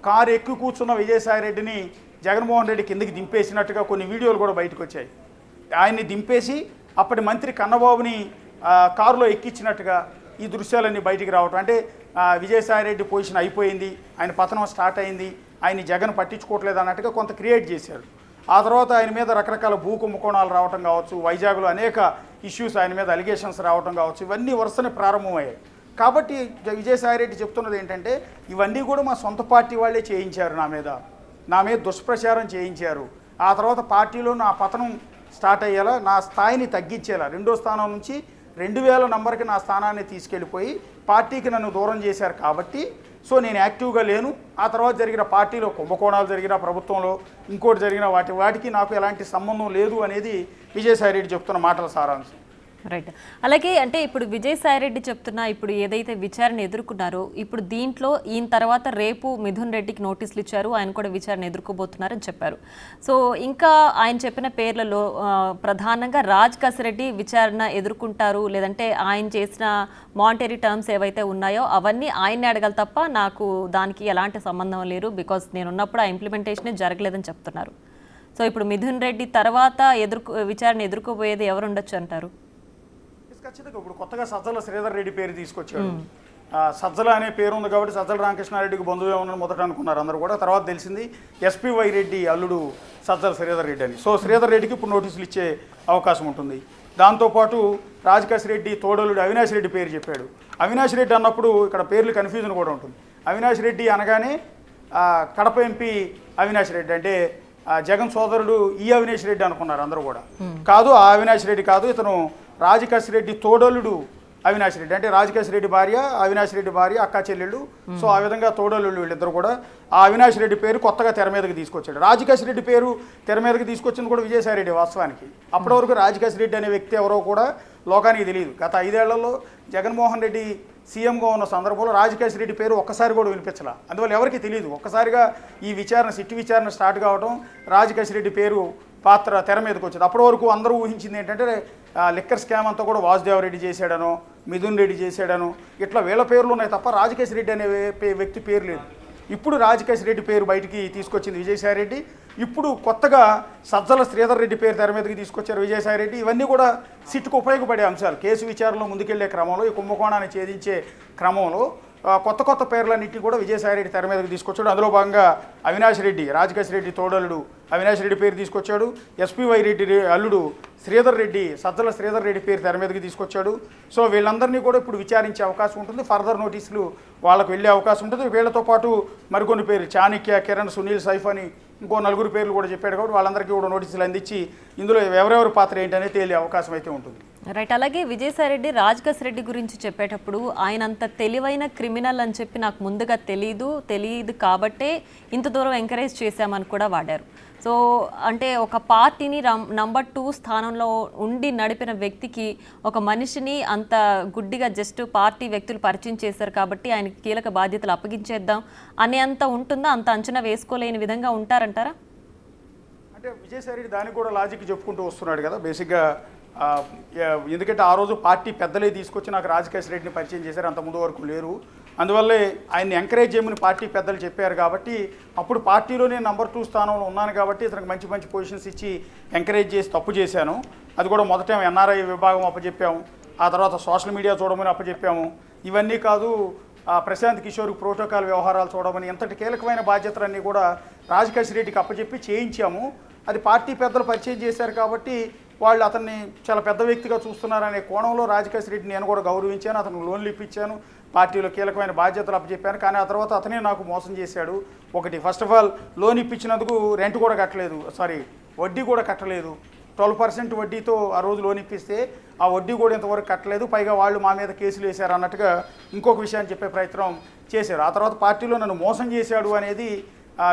కారు ఎక్కి కూర్చున్న విజయసాయి రెడ్డిని జగన్మోహన్ రెడ్డి కిందకి దింపేసినట్టుగా కొన్ని వీడియోలు కూడా బయటకు వచ్చాయి. ఆయన్ని దింపేసి అప్పటి మంత్రి కన్నబాబుని కారులో ఎక్కించినట్టుగా ఈ దృశ్యాలన్నీ బయటికి రావటం. అంటే విజయసాయిరెడ్డి పొజిషన్ అయిపోయింది, ఆయన పతనం స్టార్ట్ అయింది, ఆయన జగన్ పట్టించుకోవట్లేదు అన్నట్టుగా కొంత క్రియేట్ చేశాడు. ఆ తర్వాత ఆయన మీద రకరకాల భూ కుంభకోణాలు రావటం కావచ్చు, వైజాగ్లో అనేక ఇష్యూస్ ఆయన మీద అలిగేషన్స్ రావటం కావచ్చు, ఇవన్నీ వరుసనే ప్రారంభమయ్యాయి. కాబట్టి విజయసాయిరెడ్డి చెప్తున్నది ఏంటంటే ఇవన్నీ కూడా మా సొంత పార్టీ వాళ్ళే చేయించారు, నా మీద దుష్ప్రచారం చేయించారు. ఆ తర్వాత పార్టీలో నా పతనం స్టార్ట్ అయ్యేలా, నా స్థాయిని తగ్గించేలా, 2వ స్థానం నుంచి 2000 నంబర్కి నా స్థానాన్ని తీసుకెళ్ళిపోయి పార్టీకి నన్ను దూరం చేశారు. కాబట్టి సో నేను యాక్టివ్గా లేను. ఆ తర్వాత జరిగిన పార్టీలో కుంభకోణాలు జరిగిన, ప్రభుత్వంలో ఇంకోటి జరిగిన వాటికి నాకు ఎలాంటి సంబంధం లేదు అనేది విజయసాయిరెడ్డి చెప్తున్న మాటల సారాంశం. రైట్. అలాగే అంటే ఇప్పుడు విజయసాయిరెడ్డి చెప్తున్న ఇప్పుడు ఏదైతే విచారణ ఎదుర్కొన్నారో, ఇప్పుడు దీంట్లో ఈయన తర్వాత రేపు మిథున్ రెడ్డికి నోటీసులు ఇచ్చారు, ఆయన కూడా విచారణ ఎదుర్కోబోతున్నారని చెప్పారు. సో ఇంకా ఆయన చెప్పిన పేర్లలో ప్రధానంగా రాజ్ కసిరెడ్డి విచారణ ఎదుర్కొంటారు, లేదంటే ఆయన చేసిన మానిటరీ టర్మ్స్ ఏవైతే ఉన్నాయో అవన్నీ ఆయన్ని అడగాలి తప్ప నాకు దానికి ఎలాంటి సంబంధం లేదు, బికాస్ నేనున్నప్పుడు ఆ ఇంప్లిమెంటేషనే జరగలేదని చెప్తున్నారు. సో ఇప్పుడు మిథున్ రెడ్డి తర్వాత విచారణ ఎదుర్కోబోయేది ఎవరు ఉండొచ్చు అంటారు? ఖచ్చితంగా ఇప్పుడు కొత్తగా సజ్జల శ్రీధర్ రెడ్డి పేరు తీసుకొచ్చాడు. సజ్జల అనే పేరు ఉంది కాబట్టి సజ్జల రామకృష్ణారెడ్డికి బంధువు ఏమన్నా మొదట అనుకున్నారు అందరూ కూడా. తర్వాత తెలిసింది ఎస్పీవై రెడ్డి అల్లుడు సజ్జల శ్రీధర్ రెడ్డి అని. సో శ్రీధర్ రెడ్డికి ఇప్పుడు నోటీసులు ఇచ్చే అవకాశం ఉంటుంది. దాంతోపాటు రాజకేశ్ రెడ్డి తోడలుడు అవినాష్ రెడ్డి పేరు చెప్పాడు. అవినాష్ రెడ్డి అన్నప్పుడు ఇక్కడ పేర్లు కన్ఫ్యూజన్ కూడా ఉంటుంది. అవినాష్ రెడ్డి అనగానే కడప ఎంపీ అవినాష్ రెడ్డి అంటే జగన్ సోదరుడు ఈ అవినాష్ రెడ్డి అనుకున్నారు అందరూ కూడా. కాదు, ఆ అవినాష్ రెడ్డి కాదు, ఇతను రాజకేశ్ రెడ్డి తోడలుడు అవినాష్ రెడ్డి. అంటే రాజకేశ్ రెడ్డి భార్య, అవినాష్ రెడ్డి భార్య, అక్కా చెల్లెళ్ళు. సో ఆ విధంగా తోడలుడు వీళ్ళిద్దరు కూడా. ఆ అవినాష్ రెడ్డి పేరు కొత్తగా తెర మీదకి తీసుకొచ్చాడు. రాజకేశ్ రెడ్డి పేరు తెర మీదకి తీసుకొచ్చింది కూడా విజయసాయిరెడ్డి వాస్తవానికి. అప్పటి వరకు రాజకేశ్ రెడ్డి అనే వ్యక్తి ఎవరో కూడా లోకానికి తెలియదు. గత 5 ఏళ్లలో జగన్మోహన్ రెడ్డి సీఎంగా ఉన్న సందర్భంలో రాజకేశ్ రెడ్డి పేరు ఒక్కసారి కూడా వినిపించాల. అందువల్ల ఎవరికి తెలియదు. ఒక్కసారిగా ఈ విచారణ, సిట్టు విచారణ స్టార్ట్ కావడం, రాజకేశ్ రెడ్డి పేరు పాత్ర తెర మీదకి వచ్చింది. అప్పటి వరకు అందరూ ఊహించింది ఏంటంటే లిక్కర్ స్కామ్ అంతా కూడా వాసుదేవరెడ్డి చేశాడనో, మిథున్ రెడ్డి చేశాడనో, ఇట్లా వీళ్ళ పేర్లు ఉన్నాయి తప్ప రాజకేశ్ రెడ్డి అనే వ్యక్తి పేరు లేదు. ఇప్పుడు రాజకేశ్ రెడ్డి పేరు బయటికి తీసుకొచ్చింది విజయసాయిరెడ్డి. ఇప్పుడు కొత్తగా సజ్జల శ్రీధర్ రెడ్డి పేరు తెర మీదకి తీసుకొచ్చారు విజయసాయిరెడ్డి. ఇవన్నీ కూడా సిట్టుకు ఉపయోగపడే అంశాలు. కేసు విచారణలో ముందుకెళ్లే క్రమంలో, ఈ కుంభకోణాన్ని ఛేదించే క్రమంలో కొత్త పేర్లన్నింటినీ కూడా విజయసాయిరెడ్డి తెర మీదకి తీసుకొచ్చాడు. అందులో భాగంగా అవినాష్ రెడ్డి, రాజకేశ్ రెడ్డి తోడలుడు అవినాష్ రెడ్డి పేరు తీసుకొచ్చాడు. ఎస్పీవై రెడ్డి అల్లుడు శ్రీధర్ రెడ్డి, సజ్జల శ్రీధర్ రెడ్డి పేరు తెర మీదకి తీసుకొచ్చాడు. సో వీళ్ళందరినీ కూడా ఇప్పుడు విచారించే అవకాశం ఉంటుంది. ఫర్దర్ నోటీసులు వాళ్ళకు వెళ్ళే అవకాశం ఉంటుంది. వీళ్ళతో పాటు మరికొన్ని పేర్లు చాణక్య, కిరణ్, సునీల్, సైఫ్ అని ఇంకో 4 పేర్లు కూడా చెప్పాడు. కాబట్టి వాళ్ళందరికీ కూడా నోటీసులు అందించి ఇందులో ఎవరెవరి పాత్ర ఏంటనేది తేలే అవకాశం అయితే ఉంటుంది. రైట్. అలాగే విజయసాయిరెడ్డి రాజకేశ్ రెడ్డి గురించి చెప్పేటప్పుడు ఆయన అంత తెలివైన క్రిమినల్ అని చెప్పి నాకు ముందుగా తెలియదు కాబట్టే ఇంత దూరం ఎంకరేజ్ చేశామని కూడా వాడారు. సో అంటే ఒక పార్టీని నంబర్ 2 స్థానంలో ఉండి నడిపిన వ్యక్తికి ఒక మనిషిని అంత గుడ్డిగా జస్ట్ పార్టీ వ్యక్తులు పరిచయం చేశారు కాబట్టి ఆయనకి కీలక బాధ్యతలు అప్పగించేద్దాం అనే అంత ఉంటుందా? అంత అంచనా వేసుకోలేని విధంగా ఉంటారంటారా? అంటే విజయసాయిరెడ్డి దానికి కూడా లాజిక్ చెప్పుకుంటూ వస్తున్నాడు కదా బేసిక్గా. ఎందుకంటే ఆ రోజు పార్టీ పెద్దలే తీసుకొచ్చి నాకు రాజకేశ్ రెడ్డిని పరిచయం చేశారు, అంత ముందు వరకు లేరు. అందువల్లే ఆయన్ని ఎంకరేజ్ చేయమని పార్టీ పెద్దలు చెప్పారు. కాబట్టి అప్పుడు పార్టీలో నేను నంబర్ 2 స్థానంలో ఉన్నాను కాబట్టి ఇతనికి మంచి పొజిషన్స్ ఇచ్చి ఎంకరేజ్ చేసి తప్పు చేశాను. అది కూడా మొదట ఎన్ఆర్ఐ విభాగం అప్పచెప్పాము, ఆ తర్వాత సోషల్ మీడియా చూడమని అప్పచెప్పాము. ఇవన్నీ కాదు, ప్రశాంత్ కిషోర్ ప్రోటోకాల్ వ్యవహారాలు చూడమని ఎంతటి కీలకమైన బాధ్యతలన్నీ కూడా రాజకేశ్ రెడ్డికి అప్పచెప్పి చేయించాము. అది పార్టీ పెద్దలు పరిచయం చేశారు కాబట్టి వాళ్ళు అతన్ని చాలా పెద్ద వ్యక్తిగా చూస్తున్నారనే కోణంలో రాజకేశ్ రెడ్డి నేను కూడా గౌరవించాను, అతను లోన్లు ఇప్పించాను, పార్టీలో కీలకమైన బాధ్యతలు అప్పచెప్పాను. కానీ ఆ తర్వాత అతనే నాకు మోసం చేశాడు. ఫస్ట్ ఆఫ్ ఆల్ లోన్ ఇప్పించినందుకు రెంట్ కూడా కట్టలేదు, వడ్డీ కూడా కట్టలేదు. 12% వడ్డీతో ఆ రోజు లోన్ ఇప్పిస్తే ఆ వడ్డీ కూడా ఇంతవరకు కట్టలేదు. పైగా వాళ్ళు మా మీద కేసులు వేశారు అన్నట్టుగా ఇంకొక విషయాన్ని చెప్పే ప్రయత్నం చేశారు. ఆ తర్వాత పార్టీలో నన్ను మోసం చేశాడు అనేది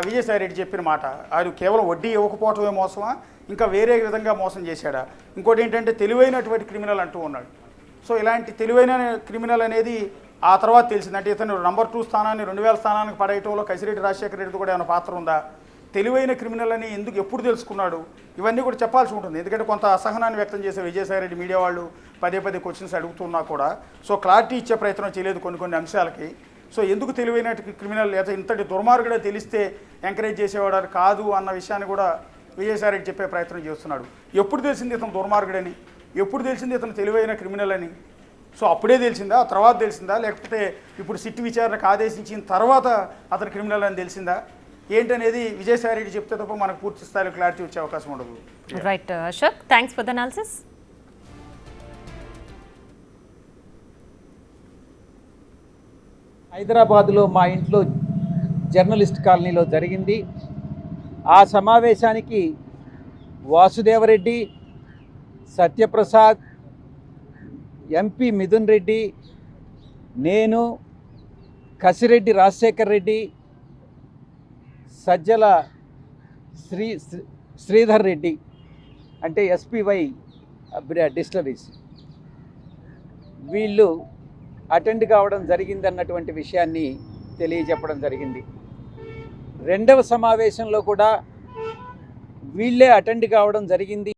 విజయసాయిరెడ్డి చెప్పిన మాట. అది కేవలం వడ్డీ ఇవ్వకపోవటమే మోసమా, ఇంకా వేరే విధంగా మోసం చేశాడా? ఇంకోటి ఏంటంటే తెలివైనటువంటి క్రిమినల్ అంటూ ఉన్నాడు. సో ఇలాంటి తెలివైన క్రిమినల్ అనేది ఆ తర్వాత తెలిసింది. అంటే ఇతను నంబర్ 2 స్థానాన్ని 2000 స్థానానికి పడేయటంలో కసిరెడ్డి రాజశేఖర రెడ్డితో కూడా ఏమైనా పాత్ర ఉందా? తెలివైన క్రిమినల్ అని ఎప్పుడు తెలుసుకున్నాడు? ఇవన్నీ కూడా చెప్పాల్సి ఉంటుంది. ఎందుకంటే కొంత అసహనాన్ని వ్యక్తం చేసే విజయసాయిరెడ్డి మీడియా వాళ్ళు పదే క్వశ్చన్స్ అడుగుతున్నా కూడా సో క్లారిటీ ఇచ్చే ప్రయత్నం చేయలేదు కొన్ని అంశాలకి. సో ఎందుకు తెలివైన క్రిమినల్ లేదా ఇంతటి దుర్మార్గుడే తెలిస్తే ఎంకరేజ్ చేసేవాడు కాదు అన్న విషయాన్ని కూడా విజయసాయిరెడ్డి చెప్పే ప్రయత్నం చేస్తున్నాడు. ఎప్పుడు తెలిసింది ఇతను దుర్మార్గుడని? ఎప్పుడు తెలిసింది ఇతను తెలివైన క్రిమినల్ అని? సో అప్పుడే తెలిసిందా, తర్వాత తెలిసిందా, లేకపోతే ఇప్పుడు సిట్ విచారణకు ఆదేశించిన తర్వాత అతను క్రిమినల్ అని తెలిసిందా ఏంటనేది విజయసాయి రెడ్డి చెప్తే తప్ప మనకు పూర్తి స్థాయిలో క్లారిటీ వచ్చే అవకాశం ఉండదు. Right Ashok, thanks for the analysis. హైదరాబాదులో మా ఇంట్లో జర్నలిస్ట్ కాలనీలో జరిగింది. ఆ సమావేశానికి వాసుదేవరెడ్డి, సత్యప్రసాద్, ఎంపీ మిథున్ రెడ్డి, నేను, కసిరెడ్డి రాజశేఖర్ రెడ్డి, సజ్జల శ్రీధర్ రెడ్డి అంటే ఎస్పీవై డిస్టిలరీస్ వీళ్ళు అటెండ్ కావడం జరిగిందన్నటువంటి విషయాన్ని తెలియజెప్పడం జరిగింది. రెండవ సమావేశంలో కూడా వీళ్ళే అటెండ్ కావడం జరిగింది.